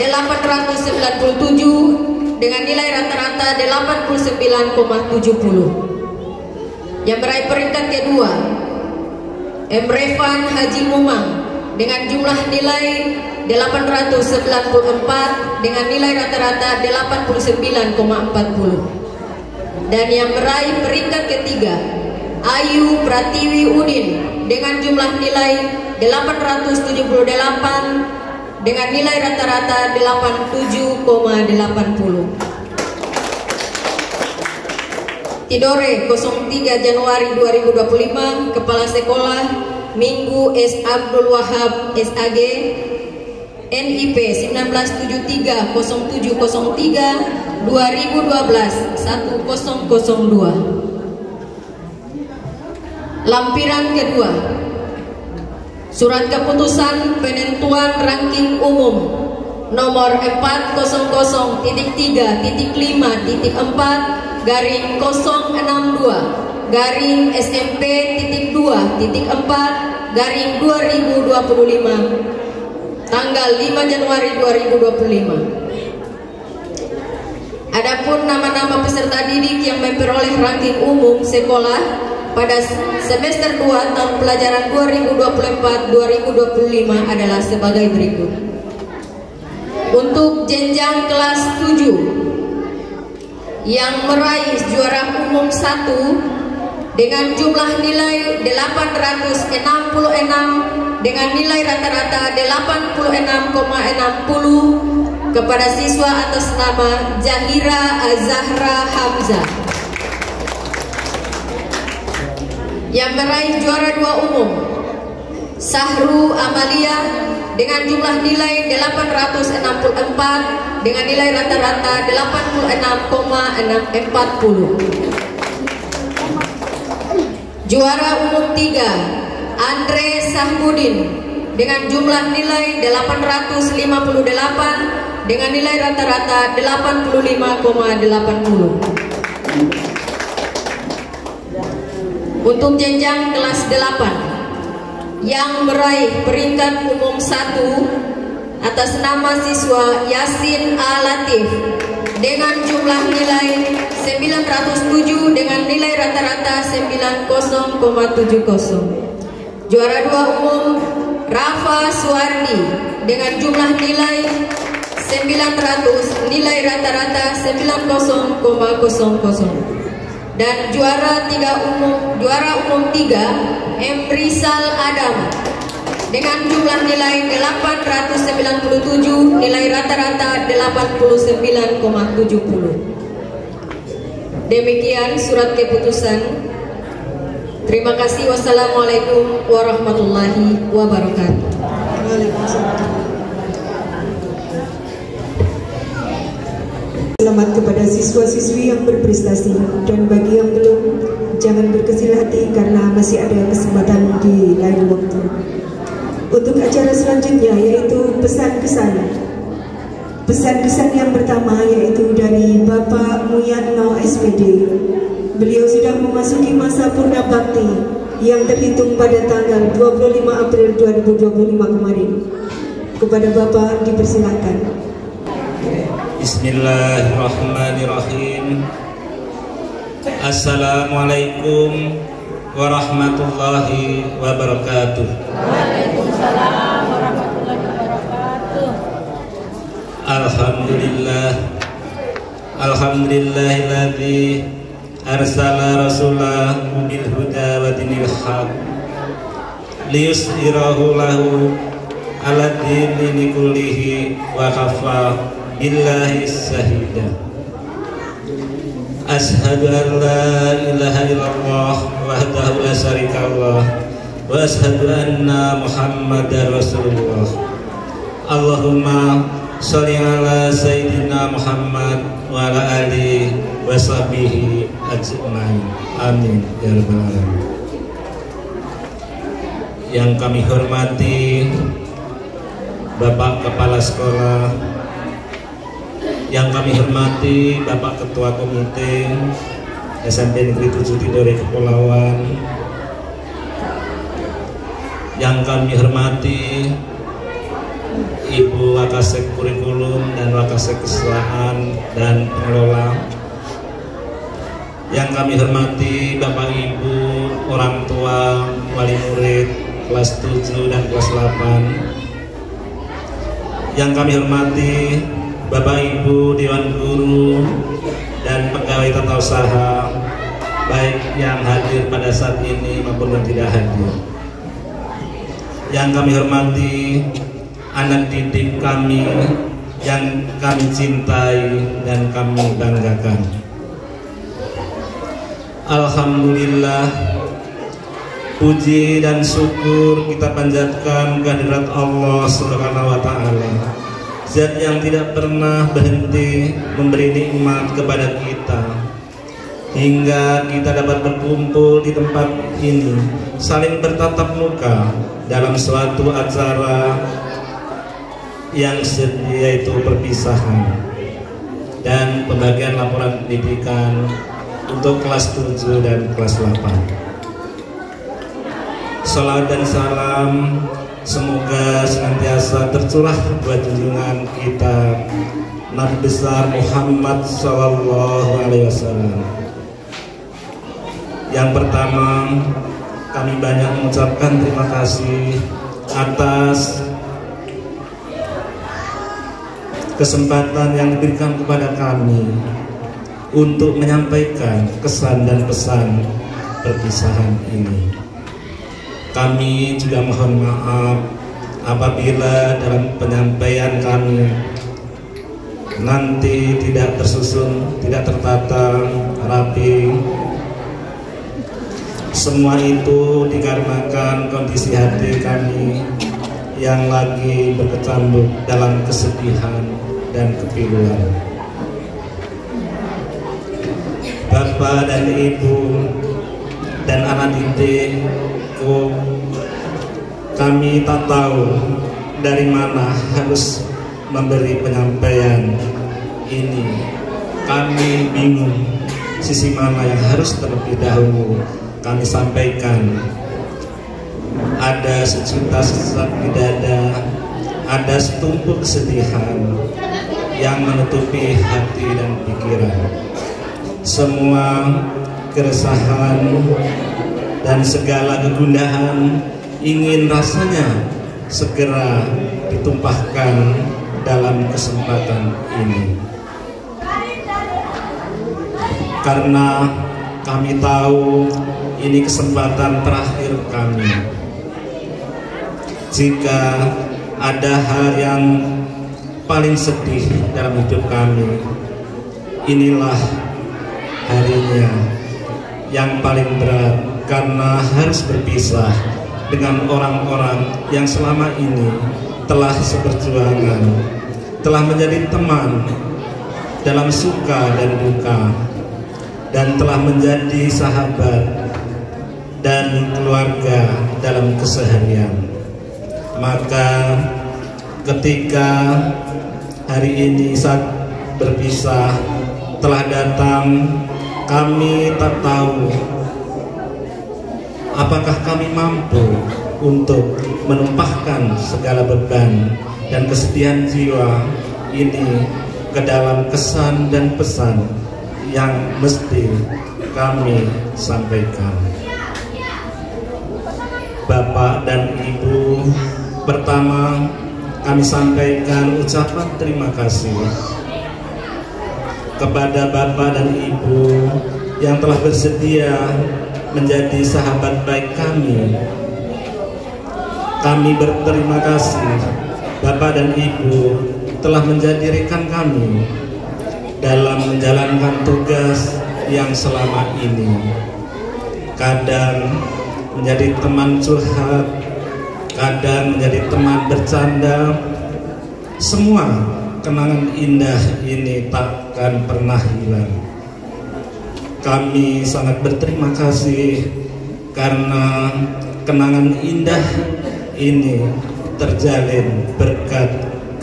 E: 897 dengan nilai rata-rata 89,70. Yang meraih peringkat kedua Emrevan Haji Mumang dengan jumlah nilai 894 dengan nilai rata-rata 89,40. Dan yang meraih peringkat ketiga Ayu Pratiwi Udin dengan jumlah nilai 878 dengan nilai rata-rata 87,80. Tidore 03 Januari 2025, Kepala Sekolah Minggu S. Abdul Wahab SAG, NIP 19730703 2012 1002. Lampiran kedua Surat Keputusan Penentuan Ranking Umum nomor 400.3.2.4/SMP.2.4/2025 tanggal 5 Januari 2025. Adapun nama-nama peserta didik yang memperoleh ranking umum sekolah pada semester 2 tahun pelajaran 2024-2025 adalah sebagai berikut. Untuk jenjang kelas 7 yang meraih juara umum 1 dengan jumlah nilai 866 dengan nilai rata-rata 86,60 kepada siswa atas nama Jahira Azahra Hamzah. Yang meraih juara 2 umum Sahru Amalia dengan jumlah nilai 864 dengan nilai rata-rata 86,40. Juara umum 3 Andre Sahbudin dengan jumlah nilai 858 dengan nilai rata-rata 85,80. Untuk jenjang kelas 8 yang meraih peringkat umum 1 atas nama siswa Yasin Alatif dengan jumlah nilai 907 dengan nilai rata-rata 90,70. Juara 2 umum Rafa Suardi dengan jumlah nilai 900, nilai rata-rata 90,00. Dan juara umum 3 Emrisal Adam dengan jumlah nilai 897, nilai rata-rata 89,70. Demikian surat keputusan Terima kasih. Wassalamualaikum warahmatullahi wabarakatuh.
A: Selamat kepada siswa-siswi yang berprestasi, dan bagi yang belum, jangan berkecil hati karena masih ada kesempatan di lain waktu. Untuk acara selanjutnya yaitu pesan-kesan. Pesan-kesan yang pertama yaitu dari Bapak Muyatno SPD. Beliau sudah memasuki masa purna bakti yang terhitung pada tanggal 25 April 2025 kemarin. Kepada Bapak dipersilakan.
F: Bismillahirrahmanirrahim. Assalamualaikum warahmatullahi wabarakatuh.
G: Waalaikumsalam warahmatullahi wabarakatuh.
F: Alhamdulillahilladzi arsala rasulahu bil huda wa dinil haq liyushirahu lahu ala dini kullihi wa kafa billahi shahida. Ashhadu an la ilaha illallah wahdahu la syarikalah wa ashhadu anna muhammadar rasulullah. Allahumma sholli ala sayyidina Muhammad wa ala alihi wa sahbihi ajma'in. Amin ya rabbal alamin. Yang kami hormati Bapak Kepala Sekolah, yang kami hormati Bapak Ketua Komite SMP Negeri 7 Tidore Kepulauan, yang kami hormati Ibu Wakasek Kurikulum dan Wakasek Kesalahan dan Pengelola, yang kami hormati Bapak Ibu orang tua, wali murid kelas 7 dan kelas 8, yang kami hormati Bapak Ibu Dewan Guru dan pegawai tata usaha, baik yang hadir pada saat ini maupun yang tidak hadir, yang kami hormati anak didik kami yang kami cintai dan kami banggakan. Alhamdulillah, puji dan syukur kita panjatkan kehadirat Allah Subhanahu wa Ta'ala, Zat yang tidak pernah berhenti memberi nikmat kepada kita hingga kita dapat berkumpul di tempat ini, saling bertatap muka dalam suatu acara yang yaitu perpisahan dan pembagian laporan pendidikan untuk kelas 7 dan kelas 8. Salawat dan salam semoga senantiasa tercurah buat junjungan kita Nabi besar Muhammad SAW. Yang pertama, kami banyak mengucapkan terima kasih atas kesempatan yang diberikan kepada kami untuk menyampaikan kesan dan pesan perpisahan ini. Kami juga mohon maaf apabila dalam penyampaian kami nanti tidak tersusun, tidak tertata rapi. Semua itu dikarenakan kondisi hati kami yang lagi berkecambuk dalam kesedihan dan kepiluan. Bapak dan Ibu dan anak didikku, kami tak tahu dari mana harus memberi penyampaian ini. Kami bingung sisi mana yang harus terlebih dahulu kami sampaikan. Ada sejuta sesak di dada, ada setumpuk kesedihan yang menutupi hati dan pikiran. Semua keresahan dan segala kegundahan ingin rasanya segera ditumpahkan dalam kesempatan ini, karena kami tahu ini kesempatan terakhir kami. Jika ada hal yang paling sedih dalam hidup kami, inilah harinya. Yang paling berat karena harus berpisah dengan orang-orang yang selama ini telah seperjuangan, telah menjadi teman dalam suka dan duka, dan telah menjadi sahabat dan keluarga dalam keseharian. Maka ketika hari ini saat berpisah telah datang, kami tak tahu apakah kami mampu untuk menumpahkan segala beban dan kesedihan jiwa ini ke dalam kesan dan pesan yang mesti kami sampaikan. Bapak dan Ibu, pertama kami sampaikan ucapan terima kasih kepada Bapak dan Ibu yang telah bersedia menjadi sahabat baik kami. Kami berterima kasih Bapak dan Ibu telah menjadi rekan kami dalam menjalankan tugas yang selama ini. Kadang menjadi teman curhat, kadang menjadi teman bercanda. Semua kenangan indah ini takkan pernah hilang. Kami sangat berterima kasih karena kenangan indah ini terjalin berkat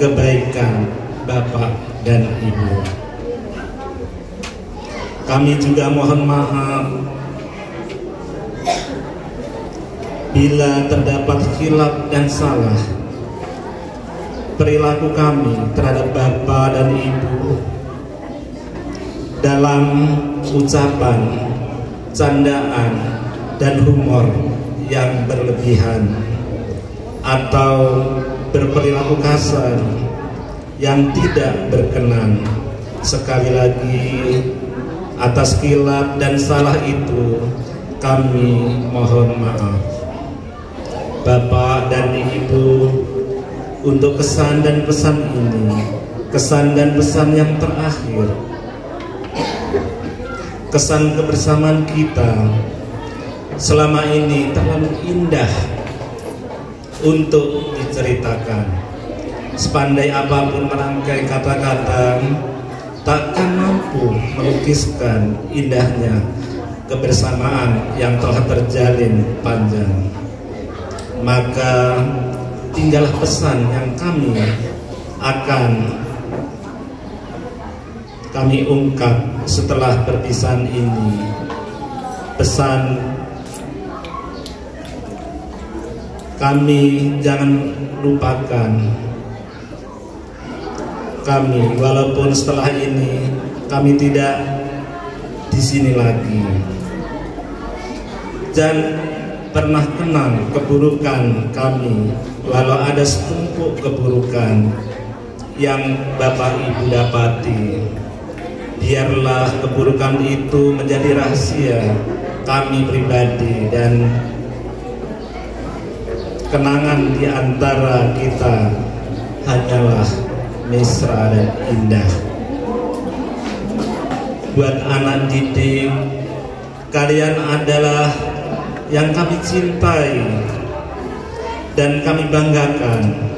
F: kebaikan Bapak dan Ibu. Kami juga mohon maaf bila terdapat khilaf dan salah perilaku kami terhadap Bapak dan Ibu dalam ucapan, candaan, dan humor yang berlebihan atau berperilaku kasar yang tidak berkenan. Sekali lagi, atas khilaf dan salah itu kami mohon maaf. Bapak dan Ibu, untuk kesan dan pesan ini, kesan dan pesan yang terakhir, kesan kebersamaan kita selama ini terlalu indah untuk diceritakan. Sepandai apapun merangkai kata-kata, takkan mampu melukiskan indahnya kebersamaan yang telah terjalin panjang. Maka tinggallah pesan yang kami ungkap setelah perpisahan ini. Pesan kami, jangan lupakan kami, walaupun setelah ini kami tidak di sini lagi. Jangan pernah kenang keburukan kami, walau ada setumpuk keburukan yang Bapak Ibu dapati. Biarlah keburukan itu menjadi rahasia kami pribadi dan kenangan di antara kita hanyalah mesra dan indah. Buat anak didik, kalian adalah yang kami cintai dan kami banggakan.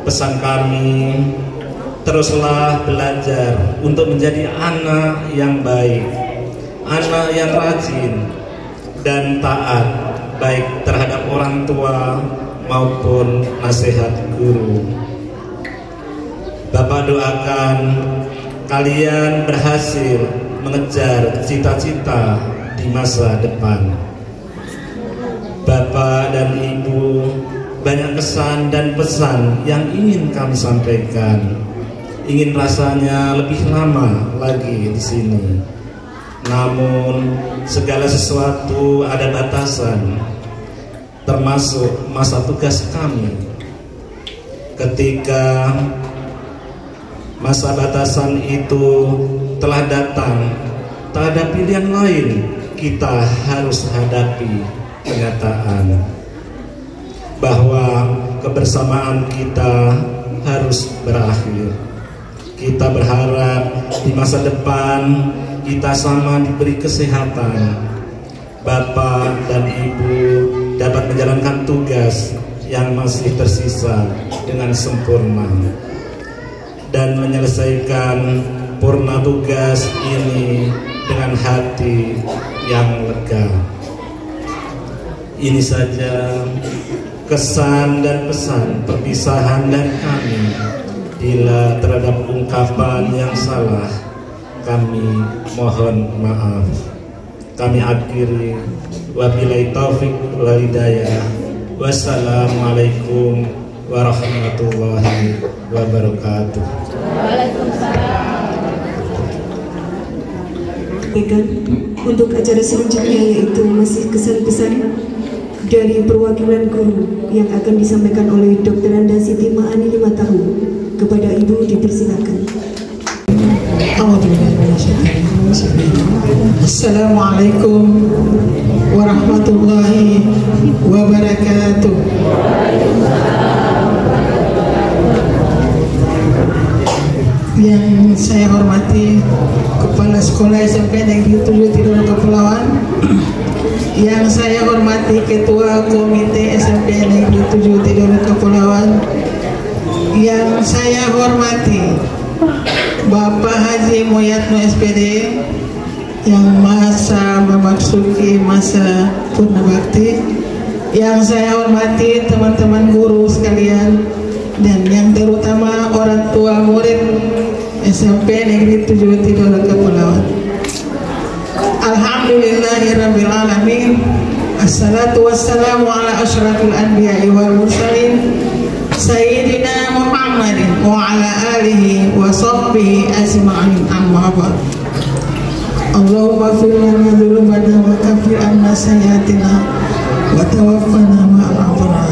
F: Pesan kami, teruslah belajar untuk menjadi anak yang baik, anak yang rajin dan taat, baik terhadap orang tua maupun nasihat guru. Bapak doakan kalian berhasil mengejar cita-cita di masa depan. Bapak dan Ibu, banyak kesan dan pesan yang ingin kami sampaikan. Ingin rasanya lebih lama lagi di sini. Namun segala sesuatu ada batasan, termasuk masa tugas kami. Ketika masa batasan itu telah datang, tak ada pilihan lain, kita harus hadapi kenyataan bahwa kebersamaan kita harus berakhir. Kita berharap di masa depan kita sama diberi kesehatan, Bapak dan Ibu dapat menjalankan tugas yang masih tersisa dengan sempurna dan menyelesaikan purna tugas ini dengan hati yang lega. Ini saja kesan dan pesan perpisahan dari kami. Bila terhadap ungkapan yang salah, kami mohon maaf. Kami akhiri, wabillahi taufik wal hidayah. Wassalamualaikum warahmatullahi wabarakatuh.
A: Untuk acara selanjutnya yaitu masih kesan pesan dari perwakilan guru yang akan disampaikan oleh Dr. Anda Siti Ma'ani 5 tahun. Kepada Ibu dipersilakan.
H: Assalamualaikum warahmatullahi wabarakatuh. Yang saya hormati Kepala Sekolah SMP Negeri 7 Tidore Kepulauan, yang saya hormati Ketua Komite SMP Negeri 7 Tidore Kepulauan, yang saya hormati Bapak Haji Moyatno SPD yang masa memasuki masa purna bakti, yang saya hormati teman-teman guru sekalian, dan yang terutama orang tua murid SMP Negeri 7 Tidore Kepulauan. Alhamdulillahirabbil alamin. Assalatu wassalamu ala asyrafil anbiya'i wal mursalin Sayyidina Muhammadin wa ala alihi wa sahbihi ajma'in, amma ba'd. Allahumma fir lana dzunubana wa kaffir anna sayyi'atina wa tawaffana ma'al abrar.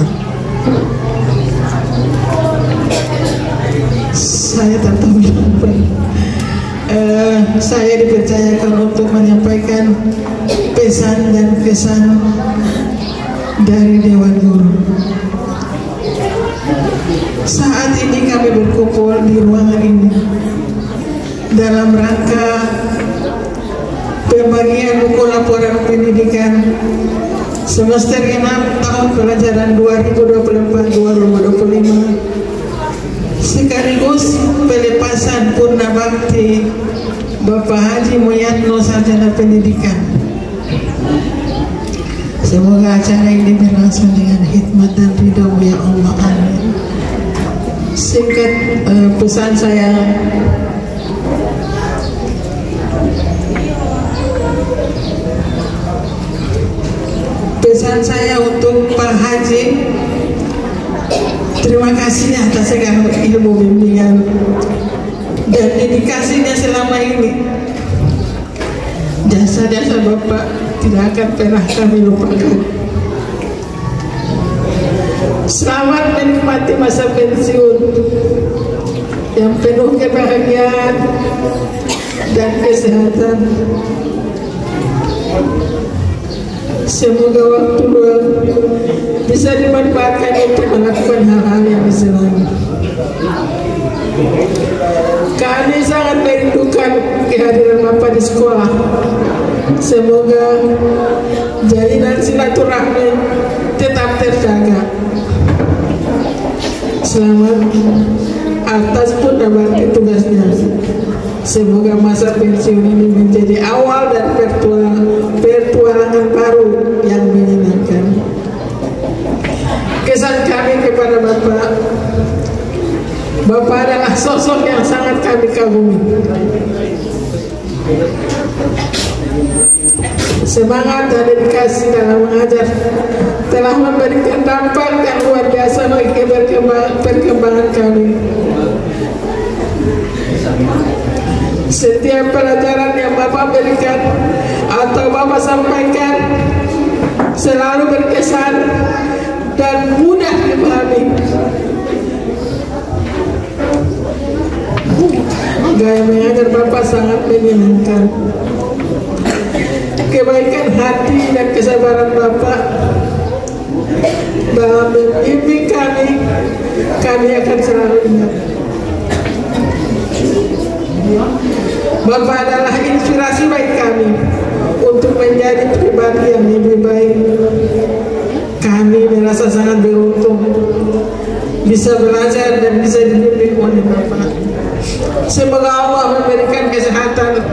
H: Saya tak tahu apa. Saya dipercayakan untuk menyampaikan pesan dan kesan dari Dewan Guru. Saat ini kami berkumpul di ruangan ini dalam rangka pembagian buku laporan pendidikan semester 6 tahun pelajaran 2024-2025 sekaligus pelepasan purna bakti Bapak Haji Moyatno Sarjana Pendidikan. Semoga acara ini berlangsung dengan hikmat dan ridho-Mu ya Allah, amin. Singkat pesan saya, untuk Pak Haji, terima kasih atas segala ilmu bimbingan dan dedikasinya selama ini. Jasa-jasa Bapak tidak akan pernah kami lupakan. Selamat menikmati masa pensiun yang penuh kebahagiaan dan kesehatan. Semoga waktu luang bisa dimanfaatkan untuk melakukan hal-hal yang disenangi. Kami sangat merindukan kehadiran Bapak di sekolah. Semoga jalinan silaturahmi tetap terjaga. Selamat atas purna bakti tugasnya. Semoga masa pensiun ini menjadi awal dan petualangan baru yang menyenangkan. Kesan kami kepada Bapak, Bapak adalah sosok yang sangat kami kagumi. Semangat dan dedikasi dalam mengajar telah memberikan dampak yang luar biasa bagi perkembangan kami. Setiap pelajaran yang Bapak berikan atau Bapak sampaikan selalu berkesan dan mudah dipahami. Gaya mengajar Bapak sangat menyenangkan. Kebaikan hati dan kesabaran Bapak dalam membimbing kami akan selalu ingat. Bapak adalah inspirasi bagi kami untuk menjadi pribadi yang lebih baik. Kami merasa sangat beruntung bisa belajar dan bisa dibimbing oleh Bapak. Semoga Allah memberikan kesehatan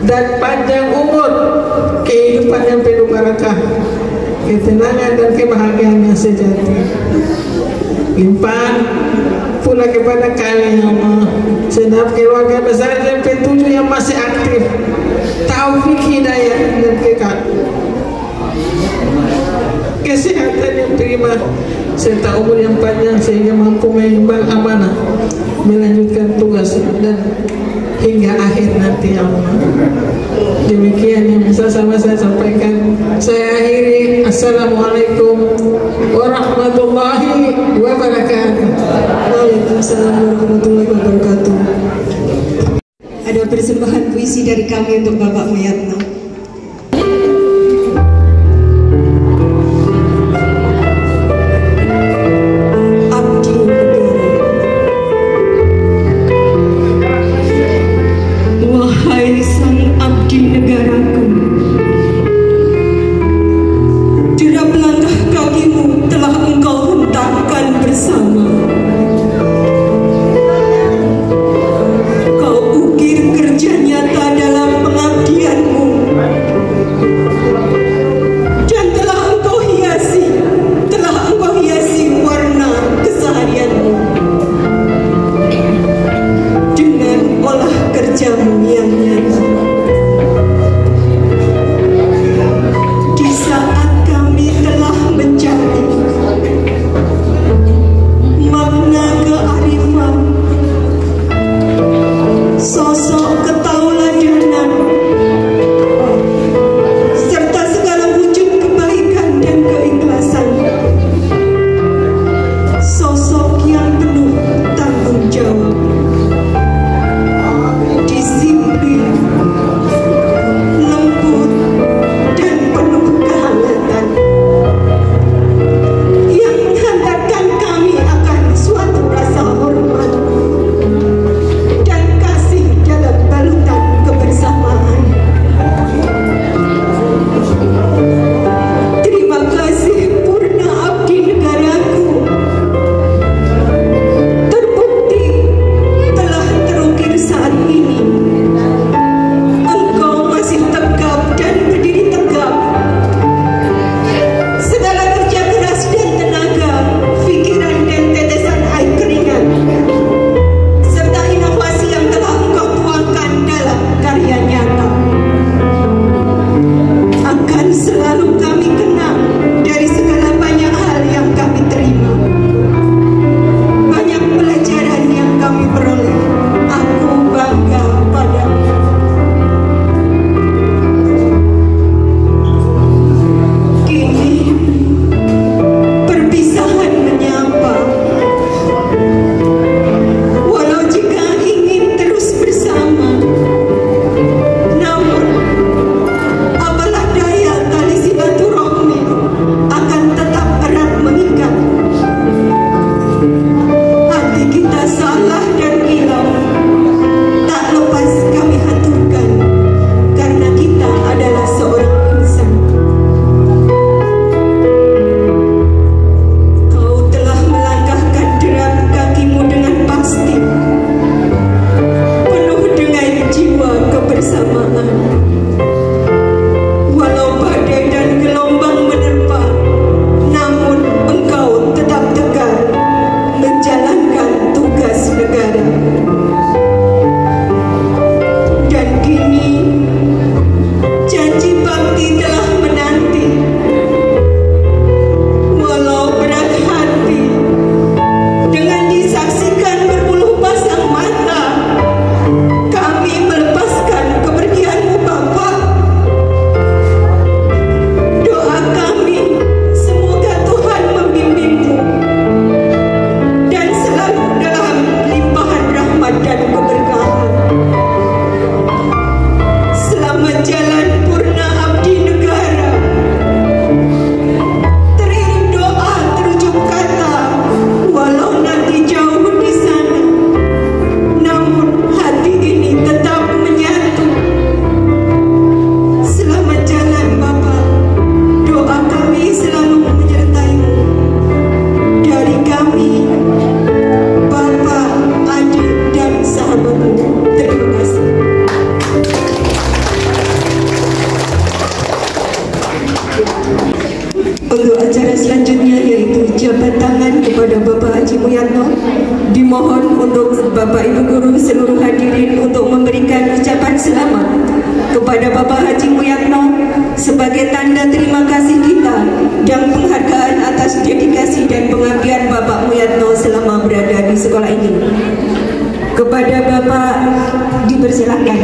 H: dan panjang umur, kehidupan yang penuh barakah, ketenangan dan kebahagiaan yang sejati. Limpahkan pula kepada kami ya Allah, segenap keluarga besar SMP7 yang masih aktif, taufik hidayah dan kekal, kesehatan yang prima serta umur yang panjang sehingga mampu mengemban amanah melanjutkan tugas dan hingga akhir nanti ya Allah. Demikian yang bisa sama saya sampaikan. Saya akhiri. Assalamualaikum warahmatullahi wabarakatuh. Waalaikumsalam warahmatullahi wabarakatuh.
A: Ada persembahan puisi dari kami untuk Bapak Mayatno.
H: Kau ukir kerja nyata dalam pengabdianmu.
A: untuk Bapak Ibu Guru seluruh hadirin untuk memberikan ucapan selamat kepada Bapak Haji Muyatno sebagai tanda terima kasih kita dan penghargaan atas dedikasi dan pengabdian Bapak Muyatno selama berada di sekolah ini. Kepada Bapak dipersilakan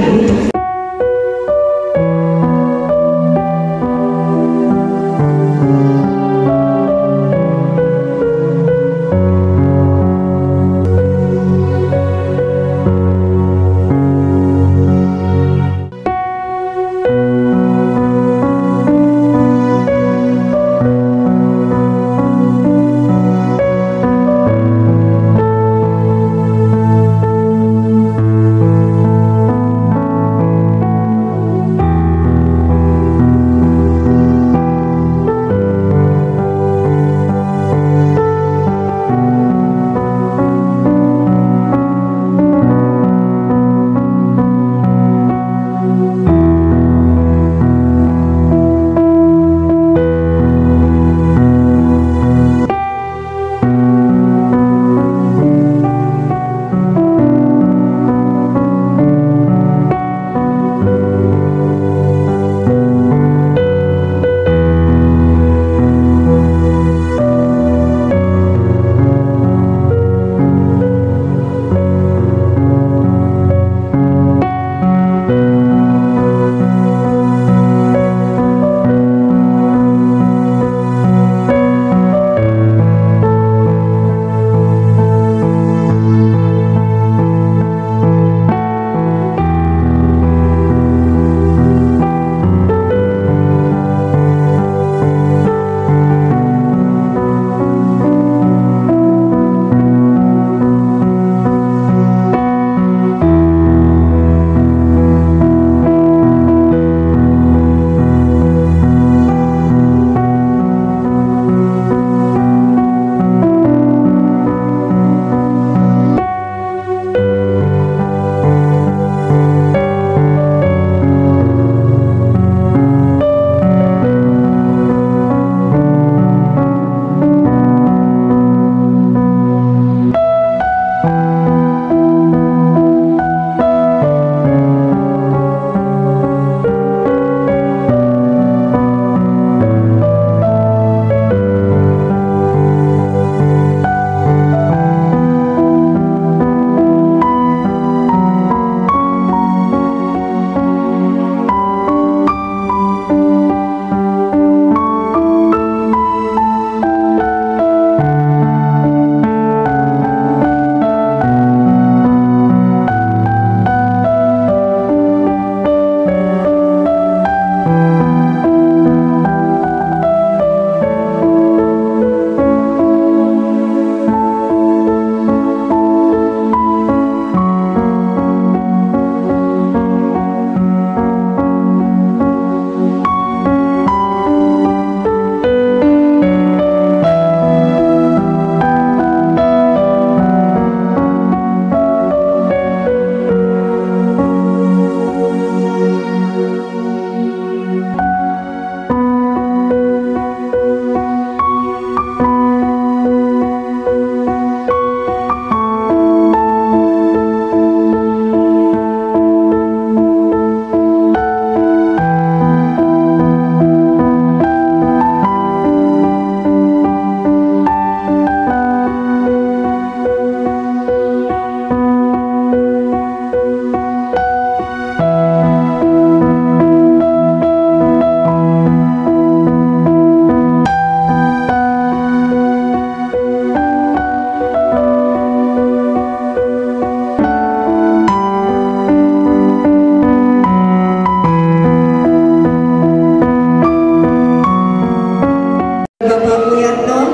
A: untuk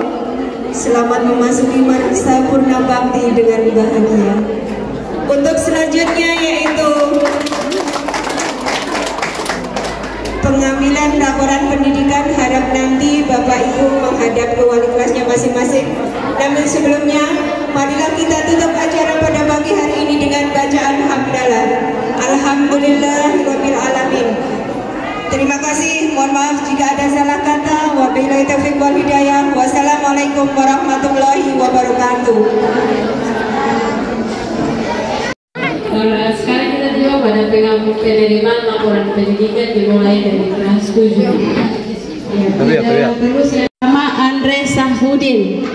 A: selamat memasuki masa purna bakti dengan bahagia. Untuk selanjutnya yaitu pengambilan laporan pendidikan, harap nanti Bapak Ibu menghadap ke wali kelasnya masing-masing. Namun sebelumnya, marilah kita tutup acara pada pagi hari ini dengan bacaan hamdalah. Alhamdulillahirabbil alamin. Terima kasih, mohon maaf jika ada salah kata. Wabillahi taufiq wal hidayah. Wassalamualaikum warahmatullahi wabarakatuh.
E: penerimaan laporan pendidikan dimulai dari kelas 7.
G: Terus nama Andre Sahudin.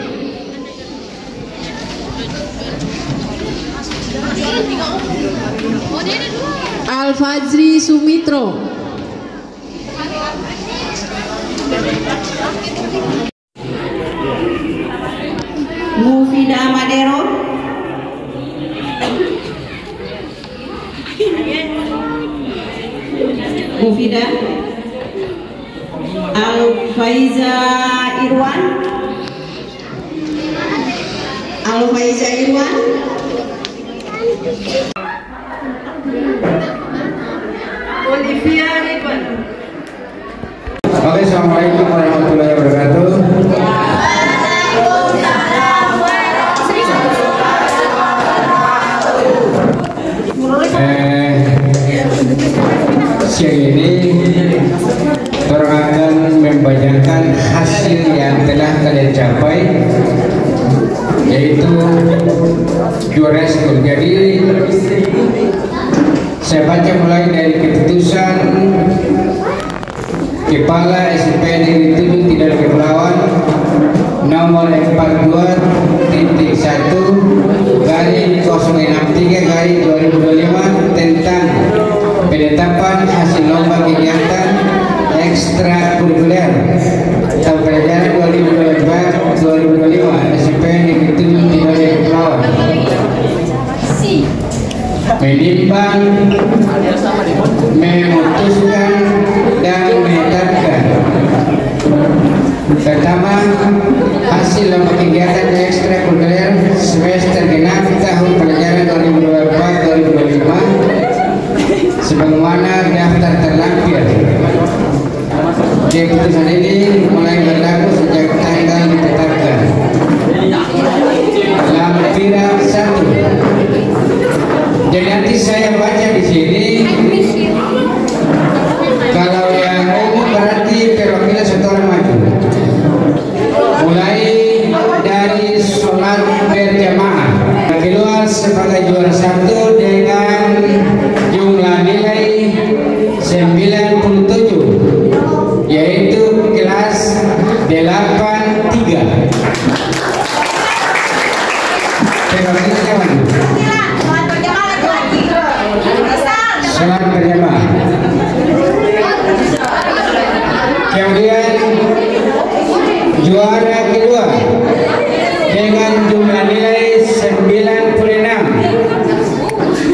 G: Al-Fajri Sumitro.
H: Mufida Madero. Mufida. Al-Faiza Irwan. Al-Faiza Irwan. Olivia Ridwan.
C: Oke, assalamualaikum warahmatullahi wabarakatuh. Siang ini orang akan membacakan hasil yang telah kalian capai, yaitu juara skor. Jadi saya baca mulai dari keputusan Kepala SMP Negeri 7 Tidak Kepulauan nomor 42-1/063/2025 tentang penetapan hasil lomba kegiatan ekstrakurikuler tahun pelajaran 2024-2025 SMP Negeri 7 Tidak Kepulauan. Menimbang, memutuskan dan menetapkan. Pertama, hasil lomba kegiatan ekstrakurikuler semester genap tahun pelajaran 2024-2025 sebagaimana daftar terlampir. Keputusan ini mulai berlaku sejak tanggal ditetapkan. Lampiran 1. Jadi nanti saya baca di sini. Kalau yang umum berarti perwakilan satu orang maju. Mulai dari sholat berjamaah. Keluar sebagai juara 1 dengan jumlah nilai 97, yaitu kelas 83. Perwakilannya maju. Sholat berjamaah. Kemudian juara kedua dengan jumlah nilai 96,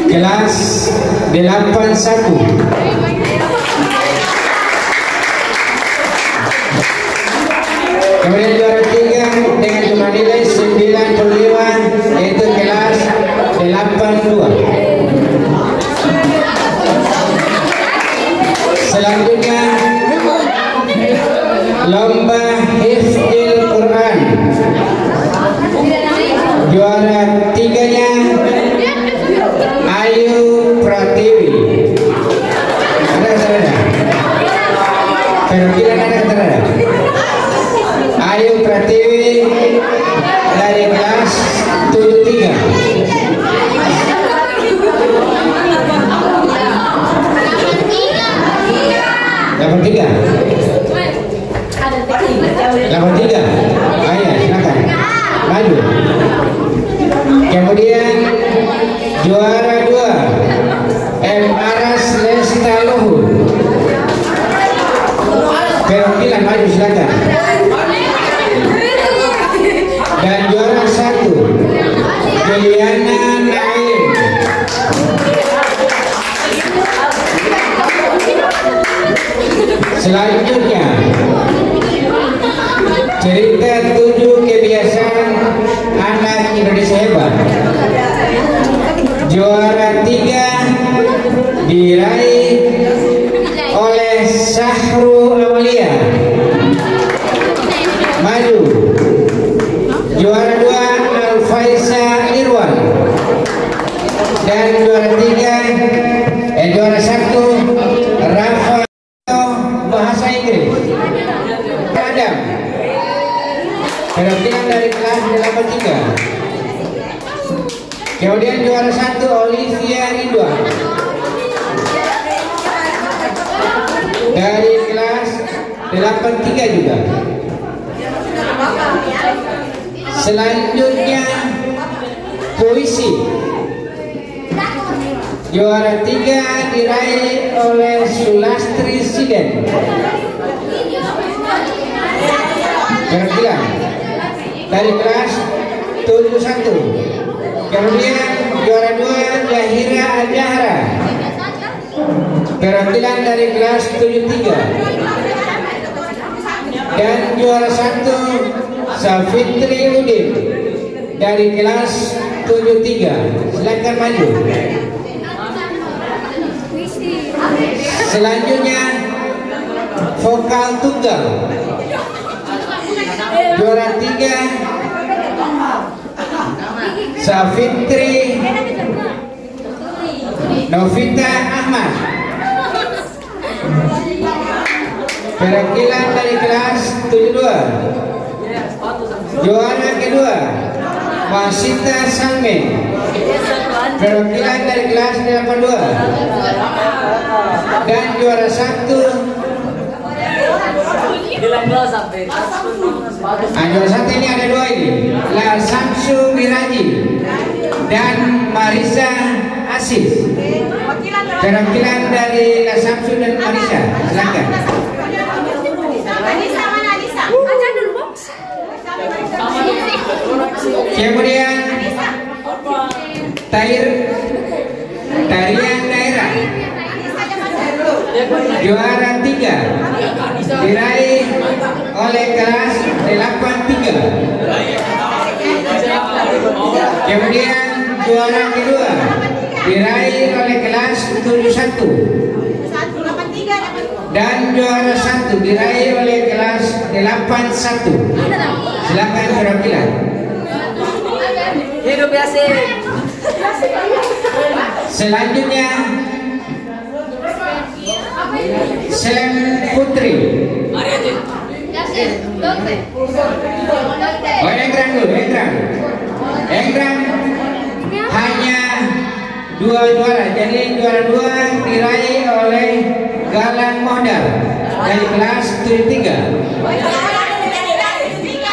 C: kelas 81. Kemudian juara tiga dengan jumlah nilai 95, yaitu kelas 82. Selanjutnya lomba hifdzil Quran. Juara tiganya Ayu Pratiwi. Ada saudara? Perwakilan ada saudara? Ayu Pratiwi dari kelas 73. Nomor 3. Nomor 3. Ayo silakan maju. Kemudian juara 2 M. Aras Lestaluhur. Perwakilan maju silakan. Dan juara 1 Juliana Naim. Selanjutnya cerita 7 kebiasaan anak Indonesia hebat. Juara 3 diraih oleh Sahru Amalia. Maju. Juara 2 Al-Faiza Irwan. Dan juara 1 Rafa bahasa Inggris. Adam. Perwakilan dari kelas 83. Kemudian juara 1 Olivia Ridwan.
I: dari kelas 83 juga. Selanjutnya puisi. Juara 3 diraih oleh Sulastri Siden. Perwakilan dari kelas 71. Kemudian juara 2 Zahira Al-Jahra. Perwakilan dari kelas 73. Dan juara 1 Safitri Udin dari kelas 73. Silakan maju. Selanjutnya vokal tunggal. Juara 3 Safitri Novita Ahmad. Perwakilan dari kelas 72. Juara kedua Masita Salme. Perwakilan dari kelas 82. Dan juara 1 juara 1 ini ada 2 ini, La Samsu Miraji dan Marisa Asis. Perwakilan dari La Samsu dan Marisa. Silakan. Kemudian tarian daerah. Juara 3 diraih oleh kelas 83. Kemudian juara kedua diraih oleh kelas 71. Dan juara 1 diraih oleh kelas 81. Silakan perwakilan.
J: Hidup biasa.
I: Selanjutnya Selen Putri. Oh, Engran dulu, Engran hanya 2 juara. Jadi juara 2 diraih oleh Galang Modal dari kelas 73.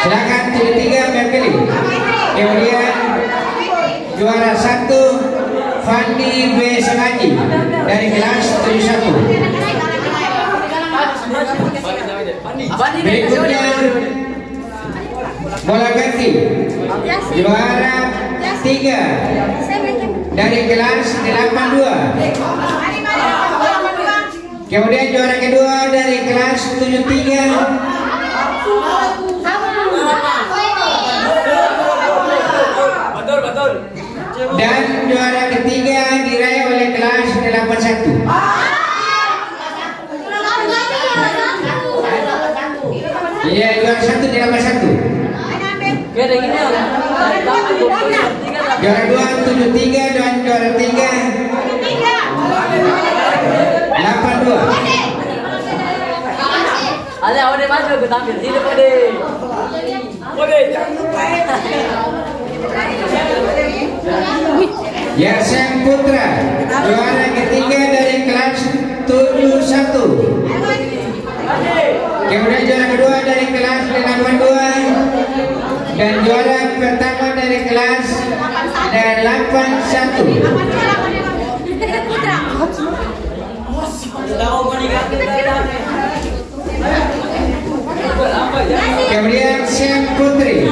I: Silakan 73 memilih. Kemudian juara 1 Fandi B. Sengaji dari kelas 71. Berikutnya bola ganti. Juara 3 dari kelas 82. Kemudian juara kedua dari kelas 73. Dan juara ketiga diraih oleh kelas 81. Iya, juara 1 di 81. Juara 2 73 dan juara 3 82.
J: Ada udah maju ke tampil sini Ode. Jangan lupa.
I: Yasen Putra juara ketiga dari kelas 71. Kemudian juara kedua dari kelas 82 dan juara pertama dari kelas 81. Kemudian Sen Putri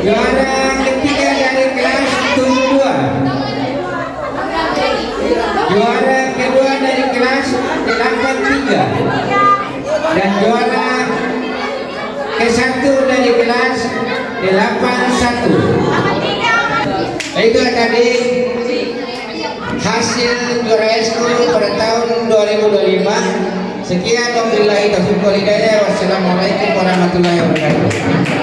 I: juara ketiga dari kelas 72. Juara kedua dari kelas 83 dan juara ke-1 dari kelas 81. Itulah tadi hasil juara eskul pada tahun 2025. Sekian, wabillahi taufiq wal hidayah. Wassalamualaikum warahmatullahi wabarakatuh.